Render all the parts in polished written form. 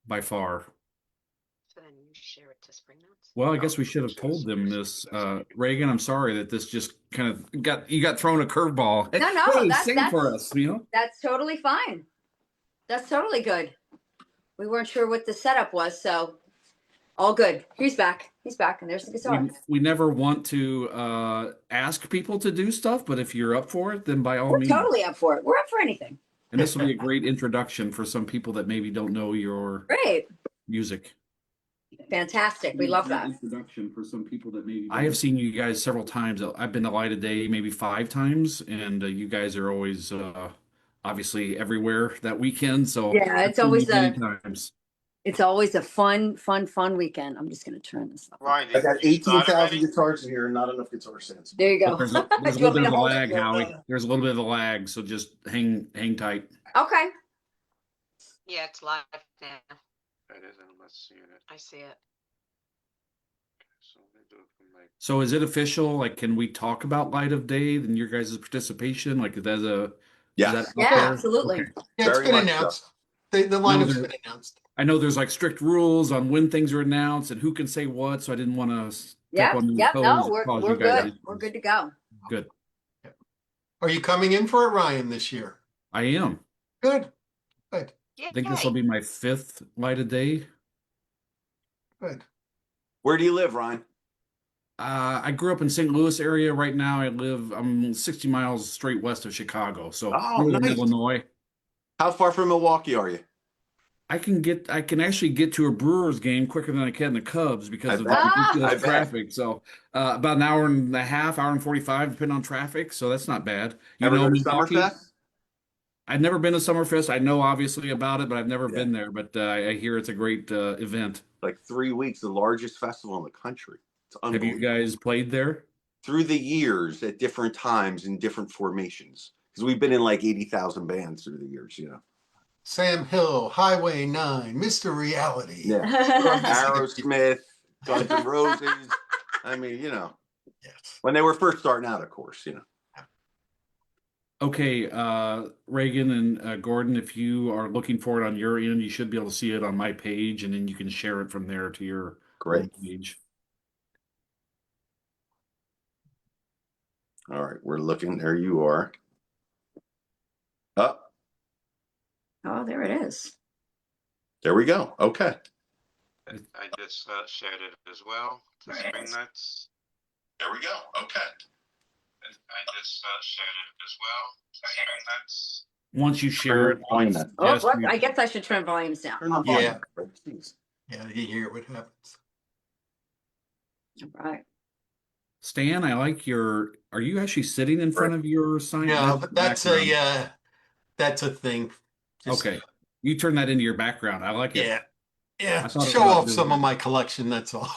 by far. So then you share it to Spring Notes? Well, I No, guess we should have just told them receive this. it as an email. Reagan, I'm sorry that this just kind of got thrown a curveball. No, no, Hey, sing for us, that's totally fine. That's totally good. We weren't sure what the setup was, so all good. He's back. He's back, and there's the guitar. We never want to ask people to do stuff, but if you're up for it, then by all We're means. totally up for it. We're up for anything. And this will be a great introduction for some people that maybe don't know your Great. music. Fantastic. We love that. Introduction for some people that maybe I have seen you guys several times. I've been to Light of Day maybe 5 times, and you guys are always obviously everywhere that weekend. So Yeah, I've it's seen always you many times. it's always a fun weekend. I'm just gonna turn this up. Ryan, I got did you start 18,000 already? guiars in here and not enough guitar stands. There you go. There's a Do little you want me bit to of a hold it? lag, Howie. There's a little bit of a lag, so just hang tight. Okay. Yeah, it's live now. It isn't. Let's see it. I see it. So they do it from like. So is it official? Like, can we talk about Light of Day and your guys' participation? Like, is that a Yes. is that out Yeah, there? absolutely. Okay. Yeah, it's Very been much announced. The lineup's there- been announced. I know there's like strict rules on when things are announced and who can say what, so I didn't want to step Yep. on your Yep. toes No, and we're cause we're you guys good. issues. We're good to go. Good. Are you coming in for it, Ryan, this year? I am. Good. Good. Yeah. I think this will be my 5th Light of Day. Good. Where do you live, Ryan? I grew up in St. Louis area. Right now, I'm 60 miles straight west of Chicago, so Oh, northern nice. Illinois. How far from Milwaukee are you? I can actually get to a Brewers game quicker than I can the Cubs because of bet. Ah! ridiculous I bet. traffic. So about an hour and a half, hour and 45, depending on traffic. So that's not bad. You Ever know go to Milwaukee? Summerfest? I've never been to Summerfest. I know obviously about it, but I've never Yeah. been there. But I hear it's a great event. Like 3 weeks, the largest festival in the country. It's Have you unbelievable. guys played there? Through the years at different times in different formations. Because we've been in like 80,000 bands through the years, you know. Sam Hill, Highway 9, Mr. Reality. Yeah. Aerosmith, Guns N' Roses. I mean, you know, Yes. when they were first starting out, of course, you know. Okay, Reagan and Gordon, if you are looking for it on your end, you should be able to see it on my page, and then you can share it from there to your Great. page. All right, we're looking. There you are. Up. Oh, there it is. There we go. Okay. I just shared it as well to There it Spring is. Nuts. There we go. Okay. I just shared it as well to Spring Nuts. Once you share it, Volume that. Oh, yes, look, I guess I should turn volumes down. Turn the Okay. volume Yeah. up, right? Jeez. Yeah, you hear what happens. All right. Stan, I like your. Are you actually sitting in front of your sign? No, but that's background. that's a thing. Just- Okay, you turn that into your background. I like it. Yeah. Yeah. I thought Show about off doing some that. of my collection, that's all.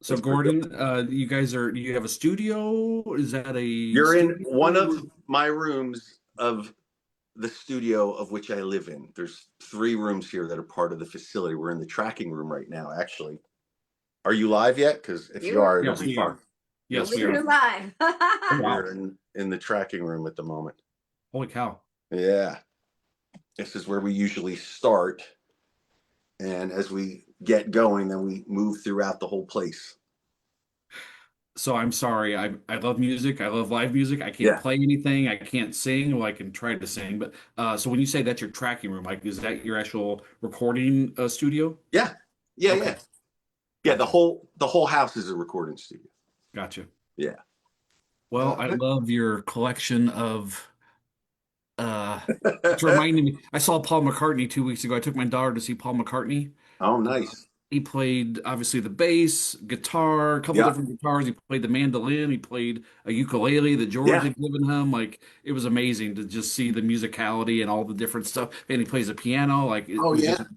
So, That's pretty Gordon, you guys are. Do you have a studio? Is that a? You're in studio? one of my rooms of the studio of which I live in. There's 3 rooms here that are part of the facility. We're in the tracking room right now, actually. Are you live yet? Because if you are, it'll Yes, be we fun. are. Yes, We're we are. live. Wow. We're in the tracking room at the moment. Holy cow! Yeah. This is where we usually start. And as we get going, then we move throughout the whole place. So I'm sorry. I love music. I love live music. I can't Yeah. play anything. I can't sing. Well, I can try to sing, but so when you say that's your tracking room, like, is that your actual recording studio? Yeah. Yeah, Okay. yeah. Yeah, the whole house is a recording studio. Gotcha. Yeah. Well, I love your collection of. It's reminding me. I saw Paul McCartney 2 weeks ago. I took my daughter to see Paul McCartney. Oh, nice. He played obviously the bass, guitar, a couple Yeah. different guitars. He played the mandolin. He played a ukulele that George Yeah. had given him. Like, it was amazing to just see the musicality and all the different stuff. And he plays a piano. Like, it Oh, was yeah. just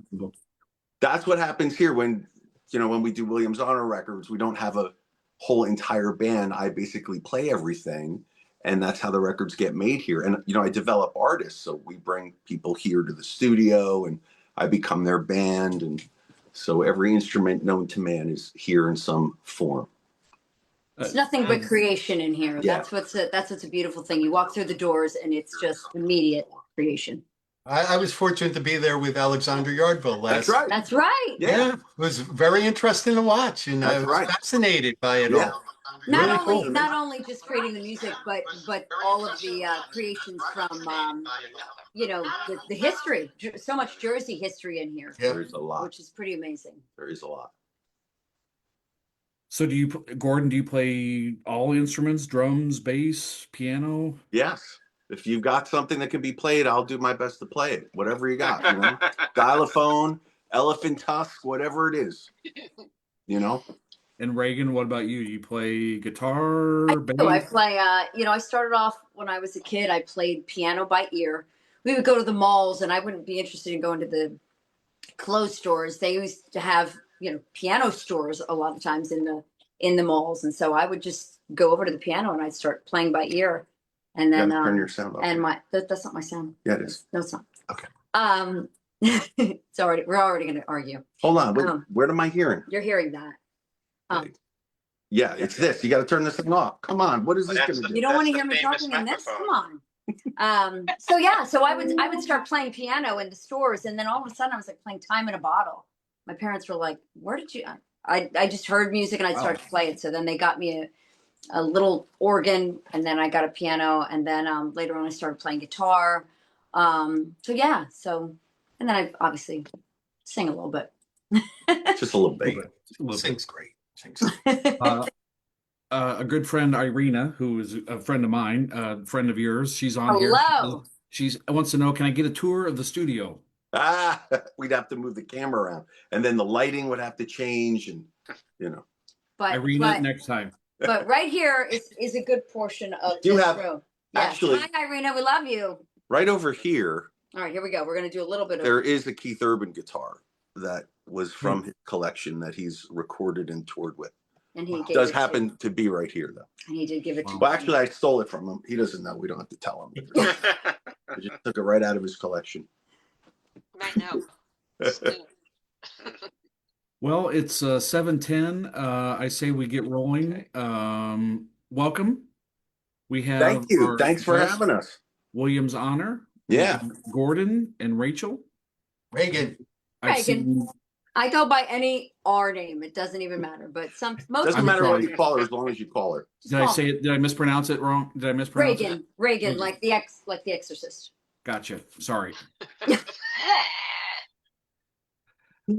That's what happens here when we do Williams Honor Records. We don't have a whole entire band. I basically play everything, and that's how the records get made here. And I develop artists, so we bring people here to the studio, and I become their band, and so every instrument known to man is here in some form. It's nothing but creation in here. Yeah. That's what's a beautiful thing. You walk through the doors and it's just immediate creation. I was fortunate to be there with Alexander Yardville That's last. right. That's right. Yeah. It was very interesting to watch, and I That's was right. fascinated by it Yeah. all. Not Really only cool. not only just creating the music, but all of the creations from the history. So much Jersey history in here, Yeah. There's a lot. which is pretty amazing. There is a lot. So Gordon, do you play all instruments, drums, bass, piano? Yes. If you've got something that can be played, I'll do my best to play it. Whatever you got, you know, xylophone, elephant tusk, whatever it is, you know. And Reagan, what about you? Do you play guitar, I bass? play. I started off when I was a kid. I played piano by ear. We would go to the malls, and I wouldn't be interested in going to the clothes stores. They used to have piano stores a lot of times in the malls, and so I would just go over to the piano and I'd start playing by ear, and You then gotta turn your sound up. and that's not my sound. Yeah, it is. No, it's not. Okay. We're already going to argue. Hold on. Wait, what am I hearing? You're hearing that. Yeah, it's this. You got to turn this thing off. Come on. What is this That's going to the- do? You don't want to That's hear the me famous talking in this? microphone. Come on. So I would start playing piano in the stores, and then all of a sudden I was like playing Time in a Bottle. My parents were like, "Where did you?" I just heard music and I started to play it. So then they got me a little organ, and then I got a piano, and then later on I started playing guitar. And then I obviously sing a little bit. Just a little bit. A little bit. Sings great. A good friend, Irina, who is a friend of mine, a friend of yours, she's on here. Hello. She wants to know, can I get a tour of the studio? We'd have to move the camera around, and then the lighting would have to change, and Irina, next time. But right here is a good portion of You this have- room. Yes. actually- Hi, Irina. We love you. right over here, All right, here we go. We're going to do a little bit of. there is a Keith Urban guitar that was from his collection that he's recorded and toured with. And he gave Does it happen to be right here, though. And he did give it to Well, me. actually, I stole it from him. He doesn't know. We don't have to tell him. I just took it right out of his collection. Right now. Soon. Well, it's 7:10. I say we get rolling. Welcome. We have Thank you. our Thanks for guest, having us. Williams Honor. Yeah. Gordon and Rachel. Reagan. I've Reagan. seen I go by any R name. It doesn't even matter. But most Doesn't I'm matter what sorry. you call her as long as you call her. Did I say it? Did I mispronounce it wrong? Did I mispronounce it? Reagan, Okay. like the Exorcist. Gotcha. Sorry.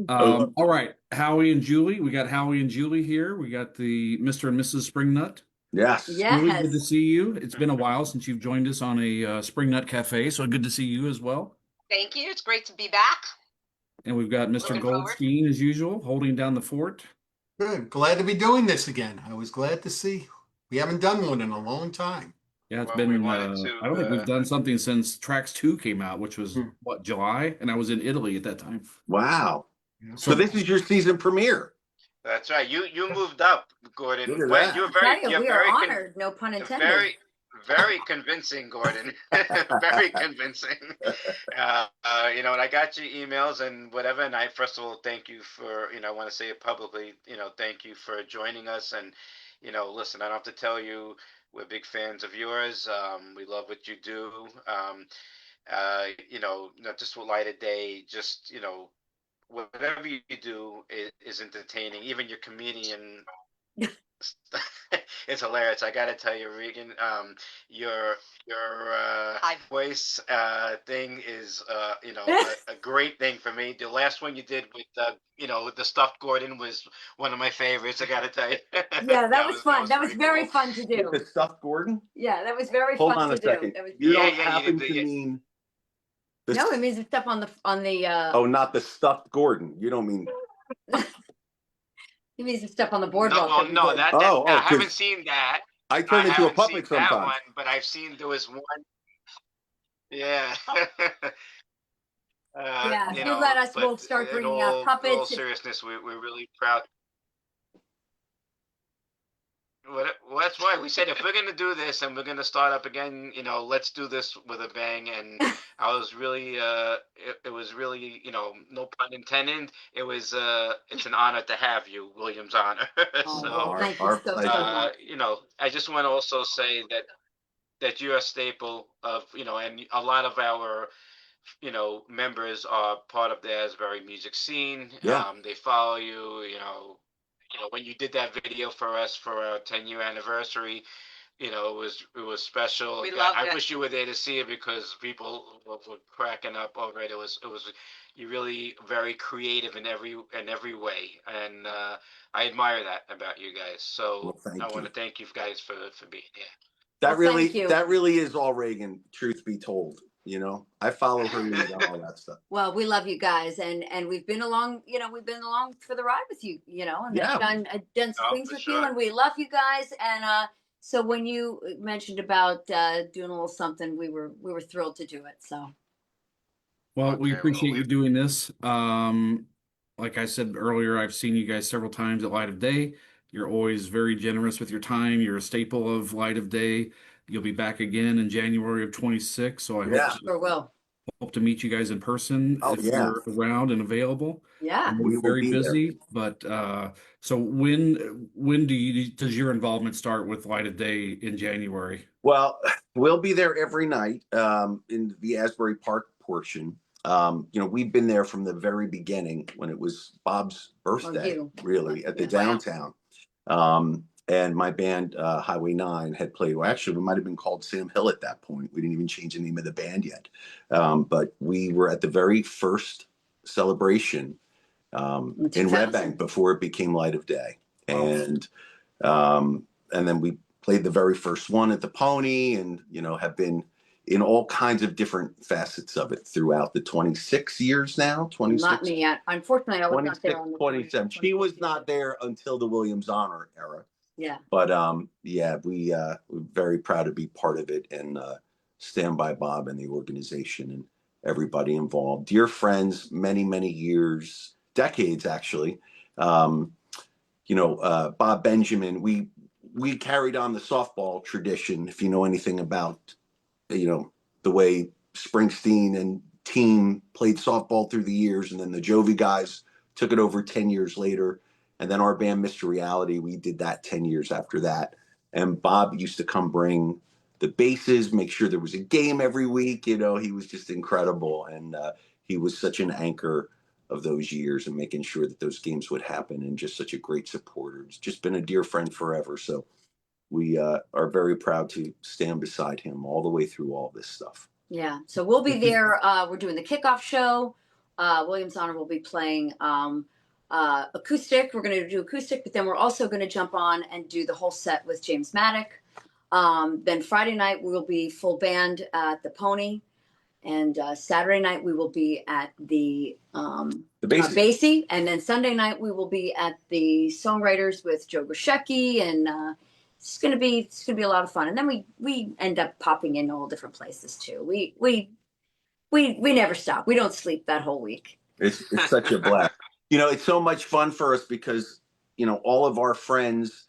Oh. All right. Howie and Julie. We got Howie and Julie here. We got the Mr. and Mrs. Springnut. Yes. Julie, good to Yes. see you. It's been a while since you've joined us on a Springnut Cafe, so good to see you as well. Thank you. It's great to be back. And we've got Mr. Looking forward. Goldstein, as usual, holding down the fort. Good. Glad to be doing this again. I was glad to see. We haven't done one in a long time. Yeah, it's Well, we been, wanted to, I don't think we've done something since Tracks 2 came out, which was, Hmm. what, July? And I was in Italy at that time. Wow. Yeah. So this is your season premiere. That's right. You moved up, Gordon. Look at Well, that. You're Tell very, you, you're we are very, honored. No pun intended. very convincing, Gordon. Very convincing. And I got your emails and whatever. And I, first of all, thank you for, I want to say it publicly, thank you for joining us. And, listen, I don't have to tell you, we're big fans of yours. We love what you do. Not just with Light of Day, just, whatever you do is entertaining. Even your comedian, it's hilarious. I gotta tell you, Regan, your voice thing is a great thing for me. The last one you did with the stuffed Gordon was one of my favorites. I gotta tell you. Yeah, that was fun. That was very cool. fun to do. With the stuffed Gordon? Yeah, that was very Hold fun on to a second. do. That was You Yeah, don't yeah, happen yeah, to yeah. mean the No, it means the stuff on the Oh, not the stuffed Gordon. You don't mean it means the stuff on the boardwalk. No, we no, did. that Oh, I 'cause haven't seen that. I turn I into a haven't seen puppet that sometimes. one, but I've seen there was one. Yeah. Yeah, if you let us, we'll start bringing out In all puppets. seriousness, we're really proud. Well, that's why we said if we're going to do this and we're going to start up again, let's do this with a bang. And I was really, it was really, no pun intended. It was, it's an honor to have you, Williams Honor. Oh, So, well, thank you our so pleasure. much. I just want to also say that you're a staple of, and a lot of our members are part of the Asbury music scene. Yeah. They follow you. When you did that video for us for our 10-year anniversary, it was special. We loved I it. wish you were there to see it because people were cracking up over it. It was you really very creative in every way, and I admire that about you guys. So Well, thank I want you. to thank you guys for being here. That Well, thank you. really is all Reagan, truth be told. I follow her lead on all that stuff. Well, we love you guys, and we've been along. We've been along for the ride with you. And Yeah. I've done some Oh, things for with you, sure. and we love you guys. And so when you mentioned about doing a little something, we were thrilled to do it. So Well, we Okay, appreciate well, you doing this. Like I said earlier, I've seen you guys several times at Light of Day. You're always very generous with your time. You're a staple of Light of Day. You'll be back again in January of 26. So I Yeah. sure will. hope to meet you guys in person Oh, if yeah. you're around and available. Yeah. I know We you're will very be there. busy, but so when does your involvement start with Light of Day in January? Well, we'll be there every night in the Asbury Park portion. We've been there from the very beginning when it was Bob's birthday, you. really, at the Yeah. downtown. And my band, Highway 9, had played. Well, actually, we might have been called Sam Hill at that point. We didn't even change the name of the band yet. But we were at the very first celebration in Red 2000. Bank before it became Light of Day. Wow. And then we played the very first one at the Pony, and have been in all kinds of different facets of it throughout the 26 years now. 26, Not me yet. Unfortunately, I was not 26, there on the 27. She was 26 not there until the Williams Honor era. Yeah. But yeah, we're very proud to be part of it and stand by Bob and the organization and everybody involved. Dear friends, many, many years, decades actually. Bob Benjamin, we carried on the softball tradition. If you know anything about, the way Springsteen and team played softball through the years, and then the Jovi guys took it over 10 years later. And then our band, Mr. Reality, we did that 10 years after that. And Bob used to come bring the bases, make sure there was a game every week. He was just incredible. And he was such an anchor of those years and making sure that those games would happen, and just such a great supporter. He's just been a dear friend forever. So we are very proud to stand beside him all the way through all this stuff. Yeah. So we'll be there. We're doing the kickoff show. Williams Honor will be playing acoustic. We're going to do acoustic, but then we're also going to jump on and do the whole set with James Maddock. Then Friday night we will be full band at the Pony, and Saturday night we will be at the Basie, and then Sunday night we will be at the Songwriters with Joe Grishecki, and it's gonna be a lot of fun. And then we end up popping in all different places too. We never stop. We don't sleep that whole week. It's such a blast. It's so much fun for us because all of our friends,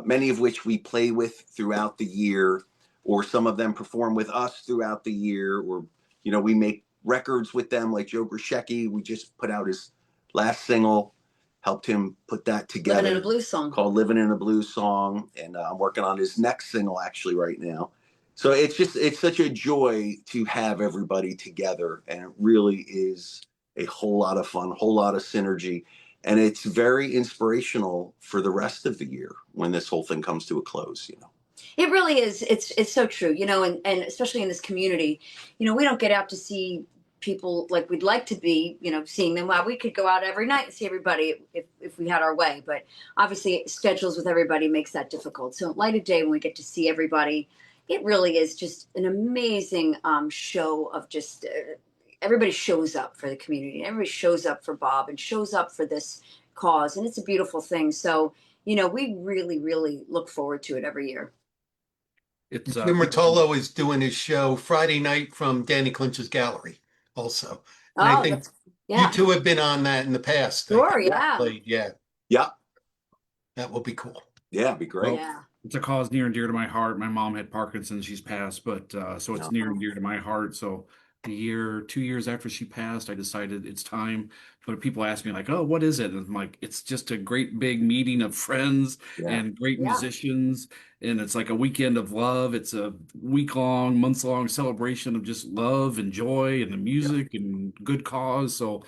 many of which we play with throughout the year, or some of them perform with us throughout the year, or we make records with them, like Joe Grishecki. We just put out his last single, helped him put that together. Living in a Blues song. Called Living in a Blues Song. And I'm working on his next single actually right now. So it's such a joy to have everybody together. And it really is a whole lot of fun, whole lot of synergy. And it's very inspirational for the rest of the year when this whole thing comes to a close, It really is. It's so true, and especially in this community, we don't get out to see people like we'd like to be, seeing them. Well, we could go out every night and see everybody if we had our way, but obviously schedules with everybody makes that difficult. So Light of Day, when we get to see everybody, it really is just an amazing show of just everybody shows up for the community. Everybody shows up for Bob and shows up for this cause, and it's a beautiful thing. So we really, really look forward to it every year. It's Jim Rotolo is doing his show Friday night from Danny Clinch's gallery also. And I think you two have been on that in the past. Sure, yeah. Yeah. That will be cool. Yeah, it'd be great. Yeah. It's a cause near and dear to my heart. My mom had Parkinson's; she's passed, but so it's near and dear to my heart. So 2 years after she passed, I decided it's time. But people ask me like, "Oh, what is it?" And I'm like, "It's just a great big meeting of friends Yeah. and great Yeah. musicians, and it's like a weekend of love. It's a week-long, months-long celebration of just love and joy and the music and good cause." So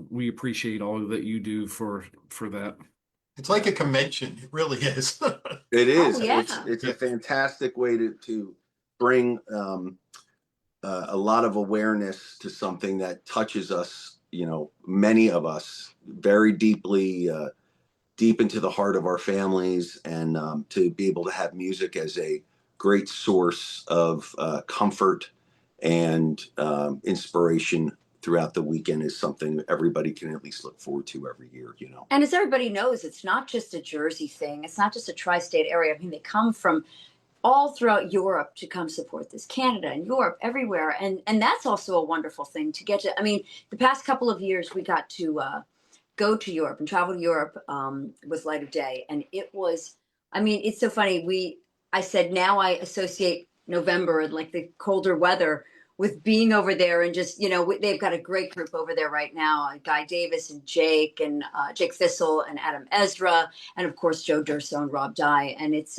we appreciate all that you do for that. It's like a convention. It really is. It Oh is. yeah. It's Yeah. a fantastic way to bring a lot of awareness to something that touches us, many of us very deeply, deep into the heart of our families, and to be able to have music as a great source of comfort and inspiration throughout the weekend is something everybody can at least look forward to every year. And as everybody knows, it's not just a Jersey thing. It's not just a tri-state area. I mean, they come from all throughout Europe to come support this. Canada and Europe, everywhere, and that's also a wonderful thing to get to. I mean, the past couple of years we got to go to Europe and travel to Europe with Light of Day, and it was. I mean, it's so funny. I said now I associate November and like the colder weather with being over there, and just they've got a great group over there right now. Guy Davis and Jake Thistle and Adam Ezra, and of course Joe Durso and Rob Dye, and it's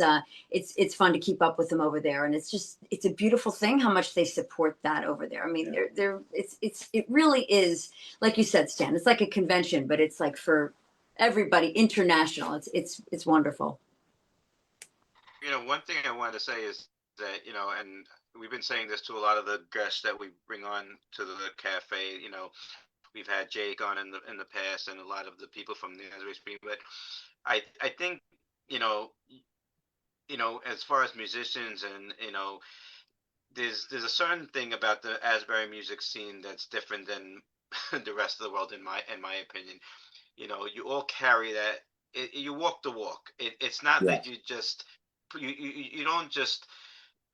fun to keep up with them over there, and it's a beautiful thing how much they support that over there. I mean, it really is, like you said, Stan. It's like a convention, but it's like for everybody international. It's wonderful. One thing I wanted to say is that, and we've been saying this to a lot of the guests that we bring on to the cafe. We've had Jake on in the past, and a lot of the people from the Asbury Street. But I think, as far as musicians, and there's a certain thing about the Asbury music scene that's different than the rest of the world, in my opinion. You all carry that. You walk the walk. It's not Yeah. that you don't just,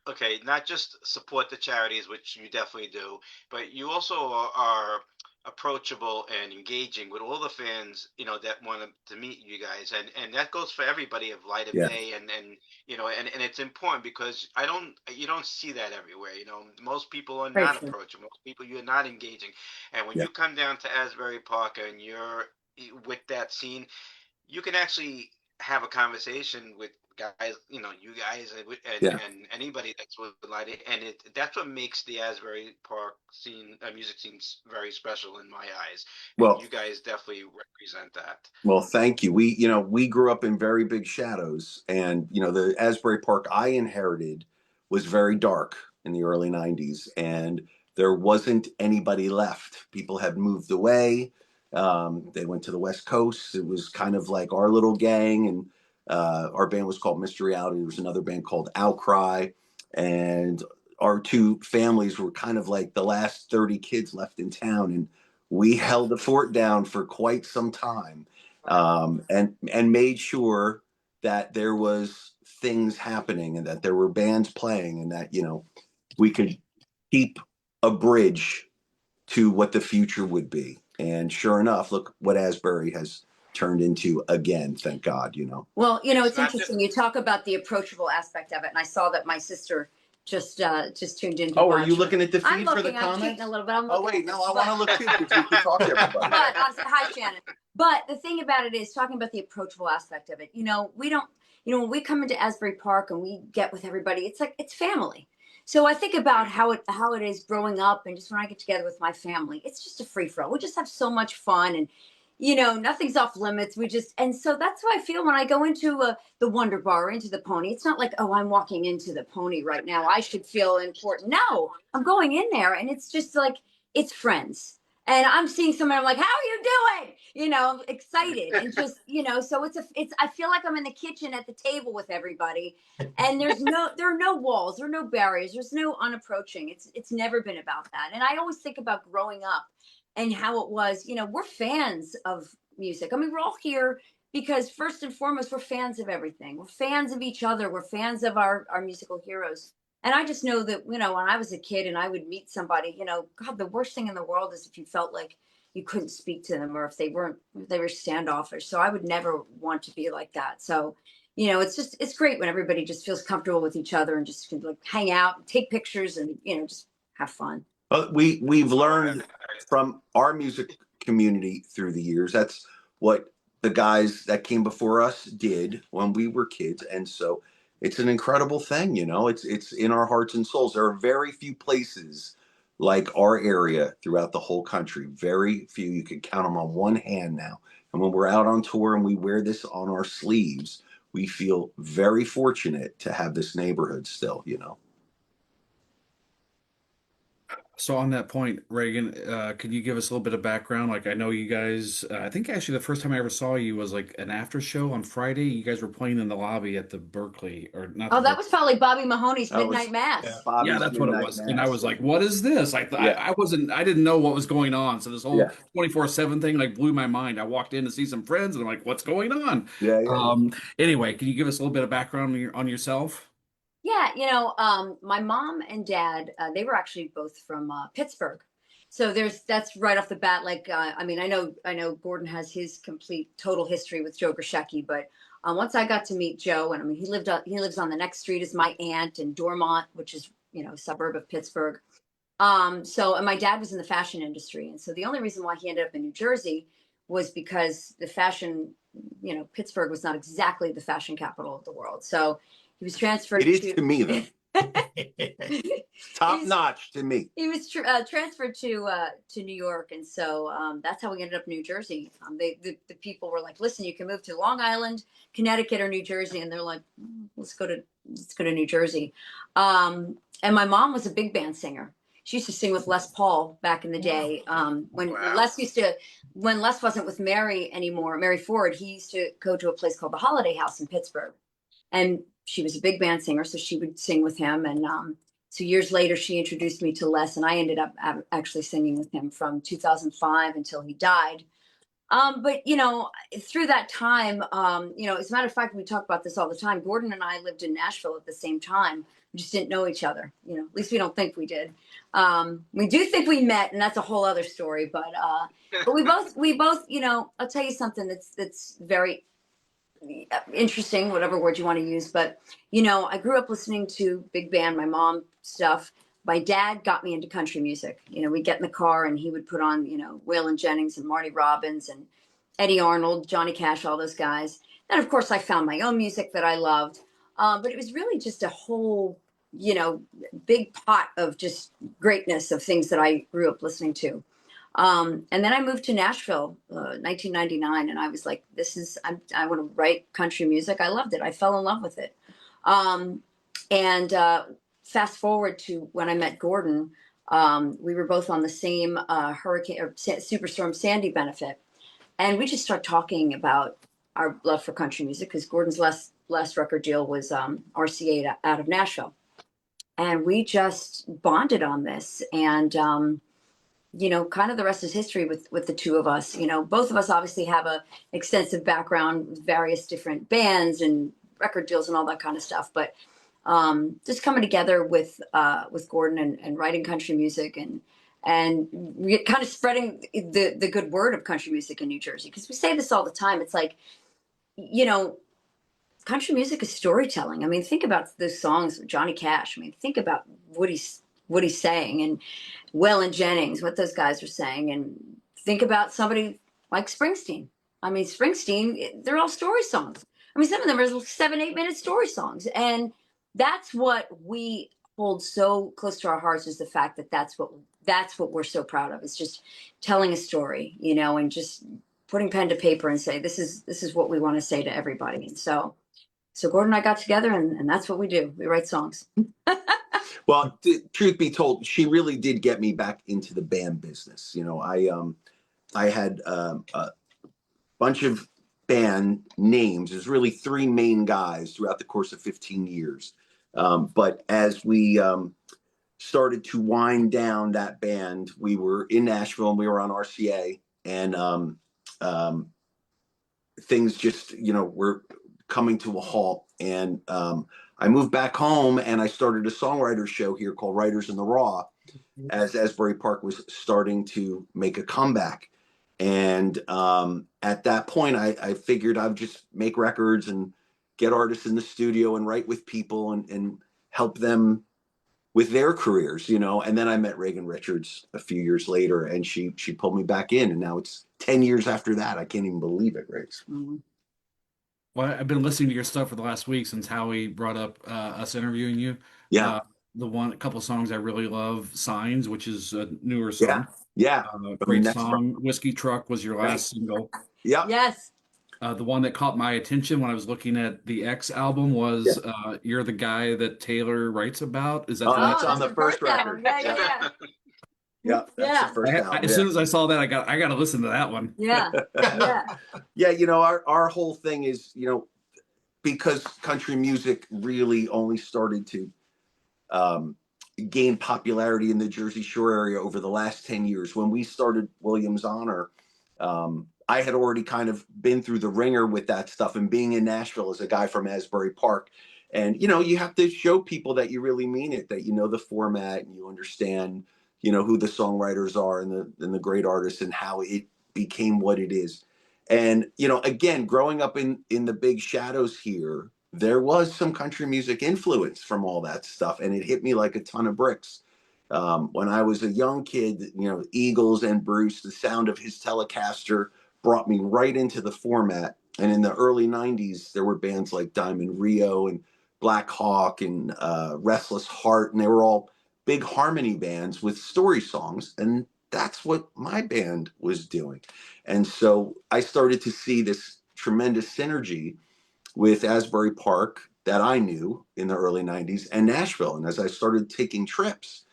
okay, not just support the charities, which you definitely do, but you also are approachable and engaging with all the fans, that want to meet you guys, and that goes for everybody of Light of Yeah. Day, and it's important because you don't see that everywhere. Most people are Very not true. approachable. Most people, you're not engaging, and when Yeah. you come down to Asbury Park and you're with that scene, you can actually have a conversation with guys, you guys, Yeah. and anybody that's with Light, and that's what makes the Asbury Park scene, music scene, very special in my eyes. And Well, you guys definitely represent that. Well, thank you. We grew up in very big shadows, and the Asbury Park I inherited was very dark in the early '90s, and there wasn't anybody left. People had moved away. They went to the West Coast. It was kind of like our little gang, and our band was called Mystery Reality. There was another band called Outcry, and our two families were kind of like the last 30 kids left in town, and we held the fort down for quite some time, and made sure that there was things happening and that there were bands playing, and that we could keep a bridge to what the future would be. And sure enough, look what Asbury has turned into again. Thank God. Well, It's it's not just interesting. You talk about the approachable aspect of it, and I saw that my sister just tuned in to Oh, are watch. you looking at the I'm feed for the looking. I'm cheating comments? a little bit. I'm Oh looking wait, at no, this, I want to look too because we can talk to everybody. but honestly, hi Shannon. But the thing about it is talking about the approachable aspect of it. We don't. When we come into Asbury Park and we get with everybody, it's like it's family. So I think about how it is growing up, and just when I get together with my family, it's just a free for all. We just have so much fun, and nothing's off limits. And so that's how I feel when I go into the Wonder Bar, or into the Pony. It's not like, oh, I'm walking into the Pony right now, I should feel important. No, I'm going in there, and it's just like it's friends. And I'm seeing someone, I'm like, how are you doing? I'm excited, and just so I feel like I'm in the kitchen at the table with everybody, and there are no walls, there are no barriers, there's no unapproaching. It's never been about that. And I always think about growing up and how it was. We're fans of music. I mean, we're all here because first and foremost, we're fans of everything. We're fans of each other. We're fans of our musical heroes. And I just know that, when I was a kid and I would meet somebody, God, the worst thing in the world is if you felt like you couldn't speak to them, or if they were standoffish. So I would never want to be like that. So, it's great when everybody just feels comfortable with each other and just can like hang out, and take pictures, and, just have fun. We've learned from our music community through the years. That's what the guys that came before us did when we were kids, and so it's an incredible thing. It's in our hearts and souls. There are very few places like our area throughout the whole country. Very few. You can count them on one hand now. And when we're out on tour and we wear this on our sleeves, we feel very fortunate to have this neighborhood still. So on that point, Reagan, could you give us a little bit of background? Like, I know you guys, I think actually the first time I ever saw you was like an after show on Friday. You guys were playing in the lobby at the Berkeley, or not the Oh, that was probably Bobby Mahoney's That was- Midnight Mass. Yeah. Yeah, Bobby's that's what it Midnight was. Mass. And I was like, what is this? Yeah. I didn't know what was going on. So this whole Yeah. 24/7 thing like blew my mind. I walked in to see some friends and I'm like, what's going on? Yeah. Anyway, can you give us a little bit of background on yourself? Yeah, my mom and dad, they were actually both from Pittsburgh. So that's right off the bat. Like, I mean, I know Gordon has his complete total history with Joe Grishecki, but once I got to meet Joe, and I mean, he lives on the next street as my aunt in Dormont, which is a suburb of Pittsburgh. And my dad was in the fashion industry, and so the only reason why he ended up in New Jersey was because the fashion, Pittsburgh was not exactly the fashion capital of the world. So he was transferred. It is to me, though. Top He's- notch to me. He was transferred to New York, and so that's how we ended up in New Jersey. The people were like, "Listen, you can move to Long Island, Connecticut, or New Jersey," and they're like, let's go to New Jersey." And my mom was a big band singer. She used to sing with Les Paul back in the day. When Les wasn't with Mary anymore, Mary Ford, he used to go to a place called the Holiday House in Pittsburgh, and she was a big band singer, so she would sing with him. And so years later, she introduced me to Les, and I ended up actually singing with him from 2005 until he died. But through that time, as a matter of fact, we talk about this all the time. Gordon and I lived in Nashville at the same time. We just didn't know each other. At least we don't think we did. We do think we met, and that's a whole other story. But we both, I'll tell you something that's very interesting, whatever word you want to use. But I grew up listening to big band, my mom stuff. My dad got me into country music. We'd get in the car and he would put on, Waylon Jennings and Marty Robbins and Eddie Arnold, Johnny Cash, all those guys. And of course I found my own music that I loved. But it was really just a whole, big pot of just greatness of things that I grew up listening to. And then I moved to Nashville, 1999, and I was like, I want to write country music. I loved it. I fell in love with it. And fast forward to when I met Gordon, we were both on the same hurricane or Superstorm Sandy benefit. And we just started talking about our love for country music because Gordon's last record deal was RCA out of Nashville. And we just bonded on this. And, kind of the rest is history with the two of us. Both of us obviously have a extensive background with various different bands and record deals and all that kind of stuff. But just coming together with Gordon and writing country music and kind of spreading the good word of country music in New Jersey. Because we say this all the time. It's like, country music is storytelling. I mean, think about those songs with Johnny Cash. I mean, think about what he's saying, and Waylon Jennings, what those guys are saying, and think about somebody like Springsteen. I mean, Springsteen, they're all story songs. I mean, some of them are 7-8 minute story songs, and that's what we hold so close to our hearts, is the fact that that's what we're so proud of. It's just telling a story, and just putting pen to paper and say, this is what we want to say to everybody. And so Gordon and I got together, and that's what we do. We write songs. Well, truth be told, she really did get me back into the band business. I had a bunch of band names. There's really three main guys throughout the course of 15 years. But as we started to wind down that band, we were in Nashville and we were on RCA, and things just, were coming to a halt. And I moved back home and I started a songwriter show here called Writers in the Raw, as Asbury Park was starting to make a comeback. And at that point, I figured I'd just make records and get artists in the studio and write with people and help them with their careers, you know. And then I met Reagan Richards a few years later, and she pulled me back in, and now it's 10 years after that. I can't even believe it, Grace. Mhm. Well, I've been listening to your stuff for the last week since Howie brought up us interviewing you. Yeah, Uh, a couple songs I really love, "Signs," which is a newer yeah, song. yeah. From Great next, song. "Whiskey Truck" was your right. last single. Yeah, Yes. The one that caught my attention when I was looking at the X album was yeah. "You're the Guy That Taylor Writes About." Is that the Oh, next that's Oh, on that's one? the her first first album. record. Yeah, Yeah, yeah, yeah. That's the yeah. first album. As Yeah. soon as I saw that, I got to listen to that one. Yeah. Yeah. Yeah, you know, our whole thing is, you know, because country music really only started to um, gain popularity in the Jersey Shore area over the last 10 years. When we started Williams Honor, I had already kind of been through the ringer with that stuff, and being in Nashville as a guy from Asbury Park. And, you know, you have to show people that you really mean it, that you know the format and you understand, you know, who the songwriters are and the great artists and how it became what it is. And, you know, again, growing up in the big shadows here, there was some country music influence from all that stuff, and it hit me like a ton of bricks. When I was a young kid, you know, Eagles and Bruce, the sound of his Telecaster brought me right into the format. And in the early 90s, there were bands like Diamond Rio and Black Hawk and Restless Heart, and they were all big harmony bands with story songs. And that's what my band was doing. And so I started to see this tremendous synergy with Asbury Park that I knew in the early 90s and Nashville. And as I started taking trips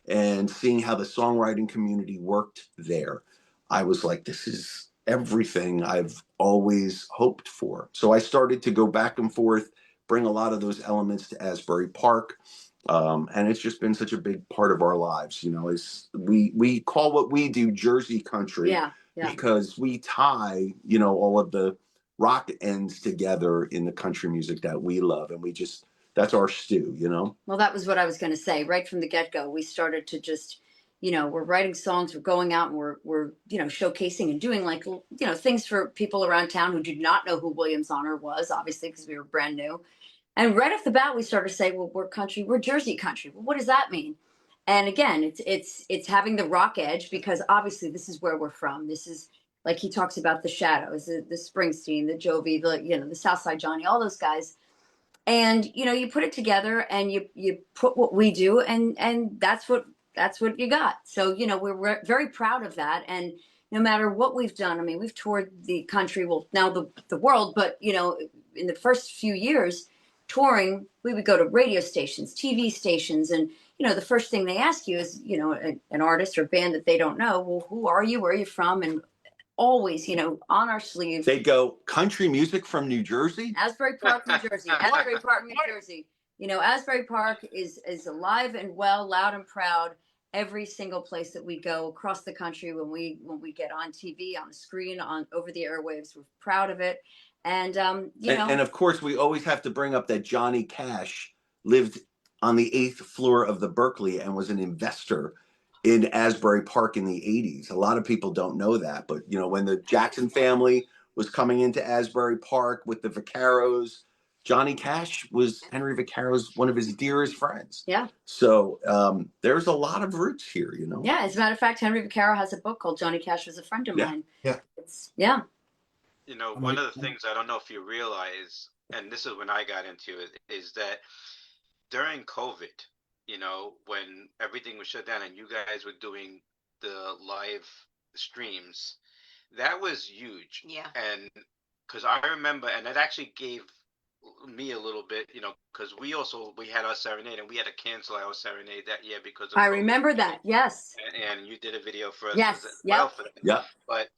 and seeing how the songwriting community worked there, I was like, this is everything I've always hoped for. So I started to go back and forth, bring a lot of those elements to Asbury Park. And it's just been such a big part of our lives. You know, is we call what we do Jersey country. Yeah. Yeah. Because we tie, you know, all of the rock ends together in the country music that we love, and we just, that's our stew, you know. Well, that was what I was going to say right from the get-go. We started to just, we're writing songs, we're going out and we're showcasing and doing like things for people around town who did not know who Williams Honor was, obviously because we were brand new. And right off the bat, we started to say, well, we're country, we're Jersey country. Well, what does that mean? And again, it's having the rock edge, because obviously this is where we're from. This is, like he talks about, the Shadows, the Springsteen, the Jovi, the Southside Johnny, all those guys. And you put it together and you put what we do, and that's what you got. So we're very proud of that. And no matter what we've done, I mean, we've toured the country, well, now the world, but in the first few years touring, we would go to radio stations, TV stations, and the first thing they ask you is an artist or band that they don't know. Well, who are you? Where are you from? And always, on our sleeve, They go, country music from New Jersey? Asbury Park, New Jersey. Asbury Park, New Jersey. Asbury Park is alive and well, loud and proud. Every single place that we go across the country, when we get on TV, on the screen, on over the airwaves, we're proud of it. And and of course, we always have to bring up that Johnny Cash lived on the 8th floor of the Berkeley and was an investor in Asbury Park in the 80s. A lot of people don't know that, but when the Jackson family was coming into Asbury Park with the Vaccaros, Johnny Cash was Henry Vaccaro's one of his dearest friends. Yeah. So there's a lot of roots here, Yeah, as a matter of fact, Henry Vaccaro has a book called Johnny Cash Was a Friend of Mine. Yeah. Yeah. One of the things I don't know if you realize, and this is when I got into it, is that during COVID, when everything was shut down and you guys were doing the live streams, that was huge. Yeah. And because I remember, and it actually gave me a little bit, because we had our serenade and we had to cancel our serenade that year because of I COVID. remember that. Yes. And you did a video for us Yes. as Yep. well for that. Yeah. But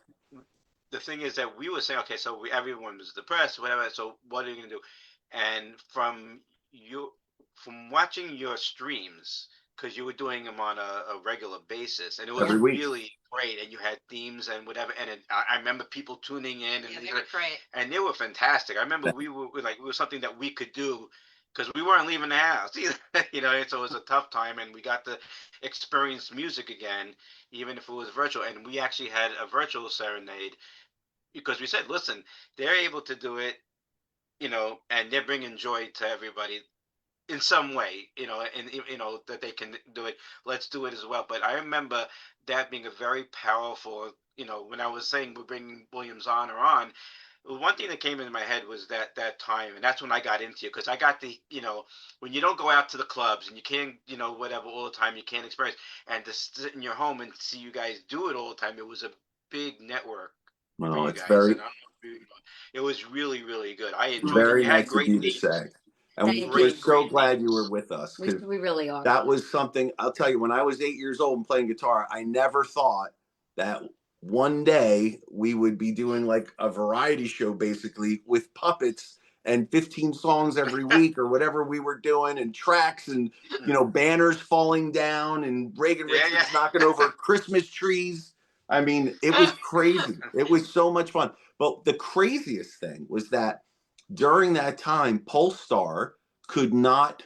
the thing is that we were saying, okay, so everyone was depressed, whatever. So what are you gonna do? And from watching your streams, because you were doing them on a regular basis, and it was Every week. really great, and you had themes and whatever. And I remember people tuning in, and Yeah, they were great. and they were fantastic. I remember we were like, it was something that we could do because we weren't leaving the house either, and so it was a tough time, and we got to experience music again, even if it was virtual. And we actually had a virtual serenade because we said, listen, they're able to do it, and they're bringing joy to everybody. in some way, and that they can do it. Let's do it as well. But I remember that being a very powerful, when I was saying we're bringing Williams Honor on, one thing that came into my head was that time, and that's when I got into it, because I got the, when you don't go out to the clubs and you can't, whatever, all the time, you can't experience, and to sit in your home and see you guys do it all the time, it was a big network for Well, you it's guys, very, and it was really, really good. I enjoyed it. very You had nice of great you to names. say. And Thank we're you. so Great glad you were names. with us, We because really are. that was something, I'll tell you, when I was 8 years old and playing guitar, I never thought that one day we would be doing like a variety show basically with puppets and 15 songs every week or whatever we were doing, and tracks and, banners falling down and Reagan Richards knocking over Christmas trees. I mean, it was crazy. It was so much fun. But the craziest thing was that during that time, Polestar could not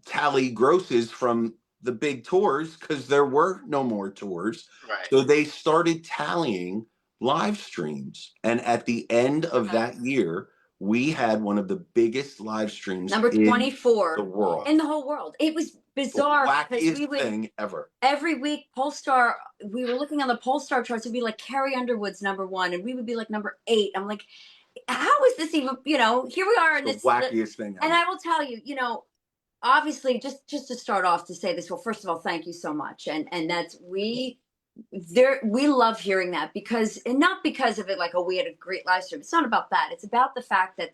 tally grosses from the big tours because there were no more tours. Right. So they started tallying live streams. And at the end of that year, we had one of the biggest live streams Number 24 in the world. In the whole world. It was bizarre. The wackiest thing ever. Every week, Polestar, we were looking on the Polestar charts, it'd be like Carrie Underwood's #1, and we would be like number 8. I'm like, how is this even, here we are in The this wackiest thing ever. And I will tell you, obviously, just to start off to say this, well, first of all, thank you so much. And that's, we love hearing that, because, and not because of it, like, oh, we had a great live stream. It's not about that. It's about the fact that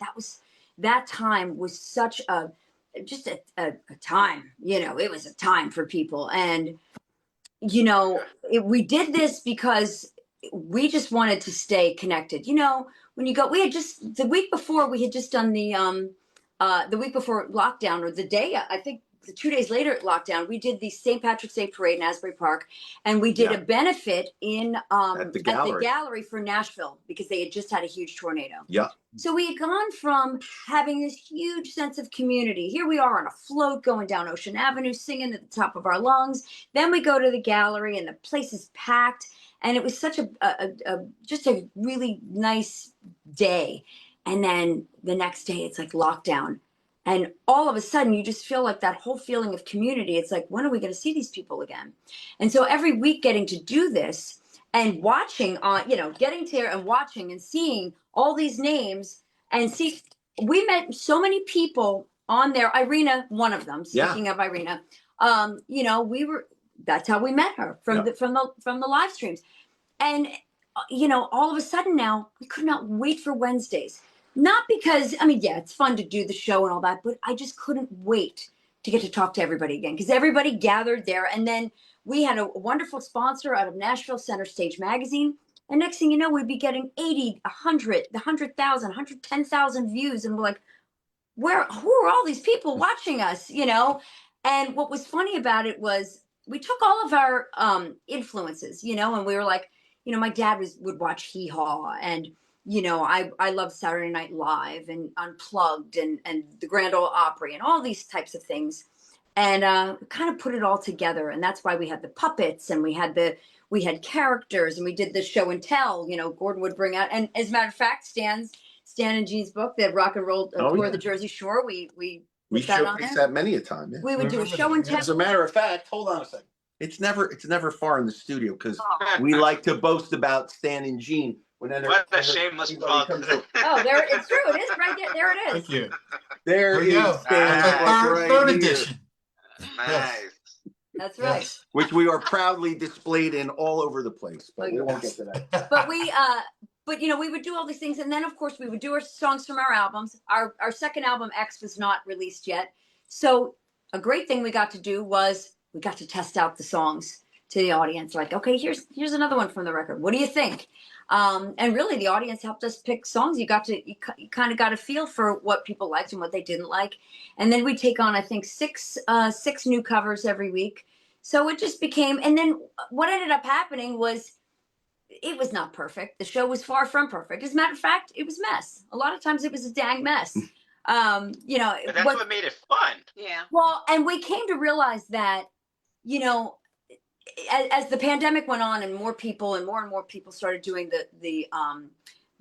that time was such a time, it was a time for people. And, we did this because we just wanted to stay connected. When you go, we had just, the week before, we had just done the week before lockdown, or the day, I think 2 days later at lockdown, we did the St. Patrick's Day parade in Asbury Park, and we did a benefit at the gallery for Nashville, because they had just had a huge tornado. Yeah. So we had gone from having this huge sense of community. Here we are on a float going down Ocean Avenue, singing at the top of our lungs. Then we go to the gallery, and the place is packed, and it was such just a really nice day. And then the next day, it's like lockdown. And all of a sudden, you just feel like that whole feeling of community. It's like, when are we going to see these people again? And so every week getting to do this and watching getting to and watching and seeing all these names, and we met so many people on there. Irina, one of them, speaking of Irina, that's how we met her from the live streams. And, all of a sudden now, we could not wait for Wednesdays. Not because, it's fun to do the show and all that, but I just couldn't wait to get to talk to everybody again, because everybody gathered there. And then we had a wonderful sponsor out of Nashville, Center Stage Magazine. And next thing you know, we'd be getting 80, 100, 100,000, 110,000 views. And we're like, who are all these people watching us, And what was funny about it was we took all of our influences, and we were like, my dad would watch Hee Haw, and I love Saturday Night Live and Unplugged and the Grand Ole Opry and all these types of things, and kind of put it all together. And that's why we had the puppets, and we had characters, and we did the show and tell. Gordon would bring out, and as a matter of fact, Stan and Jean's book, the Rock and Roll Tour of the Jersey Shore, we showcased that many a time. Yeah. We would do a show and tell. As a matter of fact, hold on a second. It's never far in the studio, because we like to boast about Stan and Jean. What a shameless plug. It's true. It is right there. There it is. Thank you. There is Stan. Third edition. Nice. That's right. Yes. Which we are proudly displayed in all over the place, but we won't get to that. But we would do all these things, and then of course we would do our songs from our albums. Our second album, X, was not released yet, so a great thing we got to do was we got to test out the songs to the audience. Like, okay, here's another one from the record. What do you think? And really, the audience helped us pick songs. You kind of got a feel for what people liked and what they didn't like. And then we take on, I think, six new covers every week. So it just became, and then what ended up happening was, it was not perfect. The show was far from perfect. As a matter of fact, it was a mess. A lot of times it was a dang mess. But that's what made it fun. Yeah. Well, and we came to realize that, as the pandemic went on, and more and more people started doing the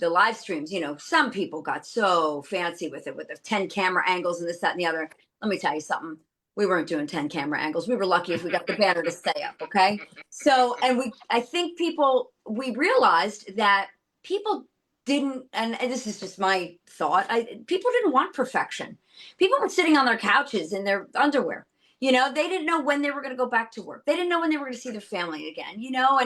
live streams, some people got so fancy with it, with the 10 camera angles and this, that, and the other. let me tell you something. We weren't doing 10 camera angles. We were lucky if we got the banner to stay up. Okay. So, and I think we realized that people didn't, and this is just my thought, people didn't want perfection. People were sitting on their couches in their underwear. You know, they didn't know when they were going to go back to work. They didn't know when they were going to see their family again, you know,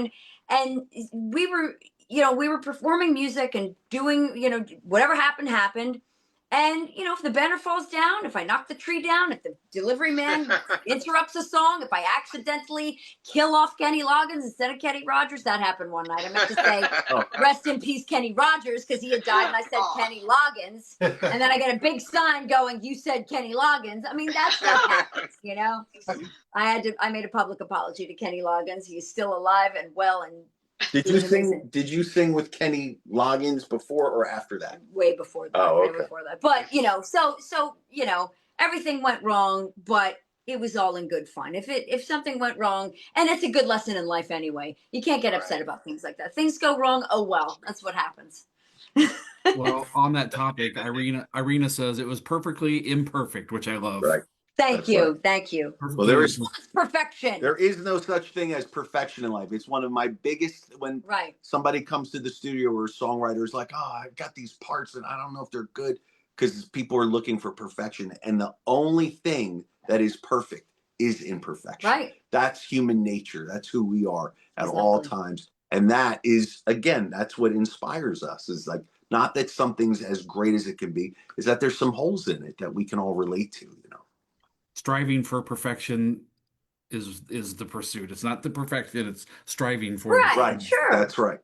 and we were, you know, we were performing music and doing, you know, whatever happened. And, you know, if the banner falls down, if I knock the tree down, if the delivery man interrupts a song, if I accidentally kill off Kenny Loggins instead of Kenny Rogers, that happened one night. I meant to say, rest in peace, Kenny Rogers, because he had died and I said Kenny Loggins. And then I get a big sign going, you said Kenny Loggins. I mean, that stuff happens, you know? I made a public apology to Kenny Loggins. He's still alive and well and Did you sing with Kenny Loggins before or after that? Way before that. Oh, okay. Way before that. But you know, so you know, everything went wrong, but it was all in good fun. If something went wrong, and it's a good lesson in life anyway. You can't get upset about things like that. Things go wrong. Oh well, that's what happens. Well, on that topic, Irina says it was perfectly imperfect, which I love. Right. Thank you. Well, there is perfection. There is no such thing as perfection in life. It's one of my biggest when somebody comes to the studio or a songwriter's like, oh, I've got these parts and I don't know if they're good, because people are looking for perfection. And the only thing that is perfect is imperfection. Right. That's human nature. That's who we are at all times. And that is, again, that's what inspires us, is like, not that something's as great as it can be, is that there's some holes in it that we can all relate to, you know. Striving for perfection is the pursuit. It's not the perfection, it's striving for it. Right. Sure. That's right.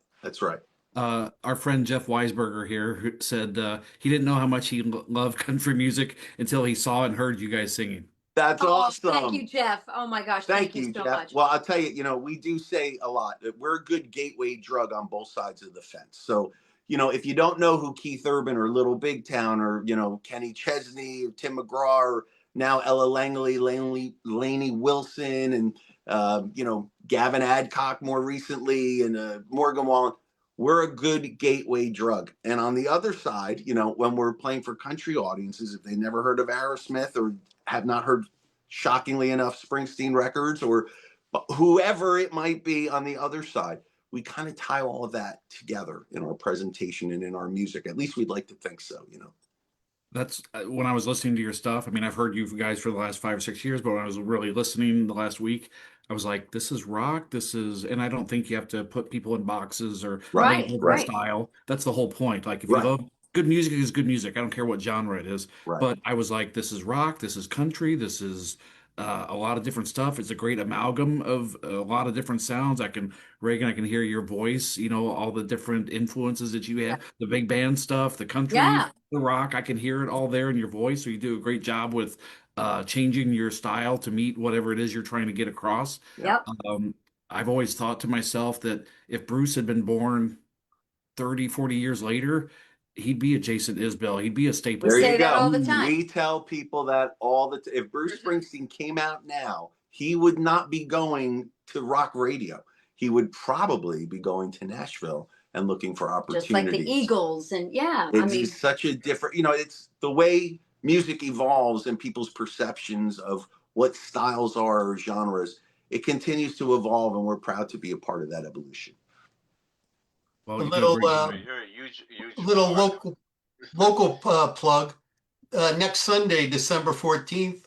Our friend Jeff Weisberger here who said he didn't know how much he loved country music until he saw and heard you guys singing. That's awesome. Thank you, Jeff. Oh my gosh. Thank you so Jeff. much. Well, I'll tell you, you know, we do say a lot that we're a good gateway drug on both sides of the fence. So, you know, if you don't know who Keith Urban or Little Big Town or, you know, Kenny Chesney or Tim McGraw or now Ella Langley, Lainey Wilson, and, you know, Gavin Adcock more recently, and Morgan Wallen, we're a good gateway drug. And on the other side, you know, when we're playing for country audiences, if they never heard of Aerosmith or have not heard, shockingly enough, Springsteen records or whoever it might be on the other side, we kind of tie all of that together in our presentation and in our music. At least we'd like to think so, you know. That's when I was listening to your stuff. I mean, I've heard you guys for the last 5 or 6 years, but when I was really listening the last week, I was like, this is rock. And I don't think you have to put people in boxes or style. That's the whole point. Like, if you love good music, is good music. I don't care what genre it is. But I was like, this is rock. This is country. This is a lot of different stuff. It's a great amalgam of a lot of different sounds. Reagan, I can hear your voice, you know, all the different influences that you have, the big band stuff, the country, the rock. I can hear it all there in your voice. So you do a great job with changing your style to meet whatever it is you're trying to get across. Yep. I've always thought to myself that if Bruce had been born 30, 40 years later, he'd be a Jason Isbell. He'd be a staple. There you go. All the time. We tell people that all the time. If Bruce Springsteen came out now, he would not be going to rock radio. He would probably be going to Nashville and looking for opportunities. Just like the Eagles. And it's such a different, you know, it's the way music evolves and people's perceptions of what styles are or genres. It continues to evolve, and we're proud to be a part of that evolution. Well, a little local plug. Next Sunday, December 14th,